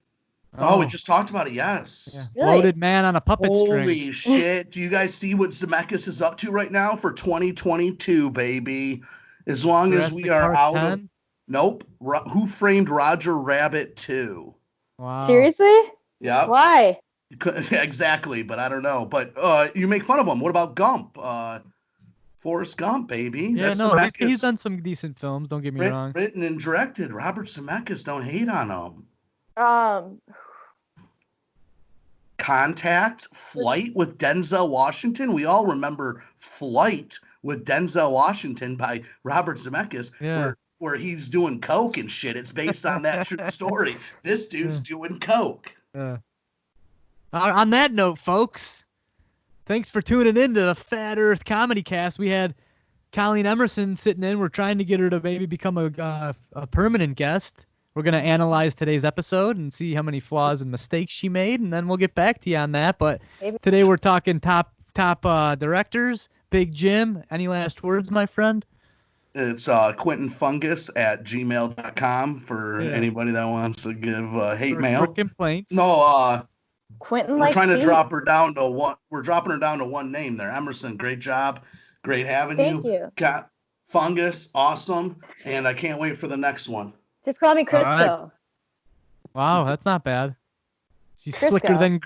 Speaker 3: Oh, we just talked about it, yes.
Speaker 1: Yeah. Really? Loaded man on a puppet string.
Speaker 3: Holy shit. Do you guys see what Zemeckis is up to right now for 2022, baby? As long as we are out of... Nope. Who Framed Roger Rabbit 2?
Speaker 1: Wow.
Speaker 2: Seriously?
Speaker 3: Yeah.
Speaker 2: Why?
Speaker 3: Exactly, but I don't know. But you make fun of him. What about Gump? Forrest Gump, baby.
Speaker 1: Yeah,
Speaker 3: That's
Speaker 1: he's done some decent films, don't get me wrong.
Speaker 3: Written and directed. Robert Zemeckis, don't hate on him. Contact, Flight with Denzel Washington. We all remember Flight with Denzel Washington by Robert Zemeckis, where he's doing coke and shit. It's based on that true story. This dude's doing coke.
Speaker 1: On that note, folks, thanks for tuning in to the Fat Earth Comedy Cast. We had Colleen Emerson sitting in. We're trying to get her to maybe become a permanent guest. We're going to analyze today's episode and see how many flaws and mistakes she made, and then we'll get back to you on that. But today we're talking top directors. Big Jim, any last words, my friend?
Speaker 3: It's quentinfungus@gmail.com for anybody that wants to give hate mail.
Speaker 1: For complaints.
Speaker 3: No,
Speaker 2: Quentin,
Speaker 3: we're trying to drop her down to one. We're dropping her down to one name there. Emerson, great job. Great having you.
Speaker 2: Thank you.
Speaker 3: Got Fungus, awesome. And I can't wait for the next one.
Speaker 2: Just call me Crisco.
Speaker 1: Right. Wow, that's not bad. She's slicker than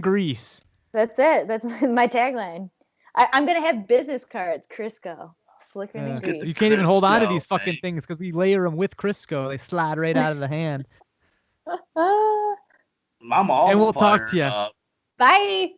Speaker 1: grease.
Speaker 2: That's it. That's my tagline. I'm gonna have business cards. Crisco, slicker than grease.
Speaker 1: You can't even hold on to these fucking things because we layer them with Crisco. They slide right out of the hand.
Speaker 3: I'm all
Speaker 1: and we'll talk to you.
Speaker 2: Bye.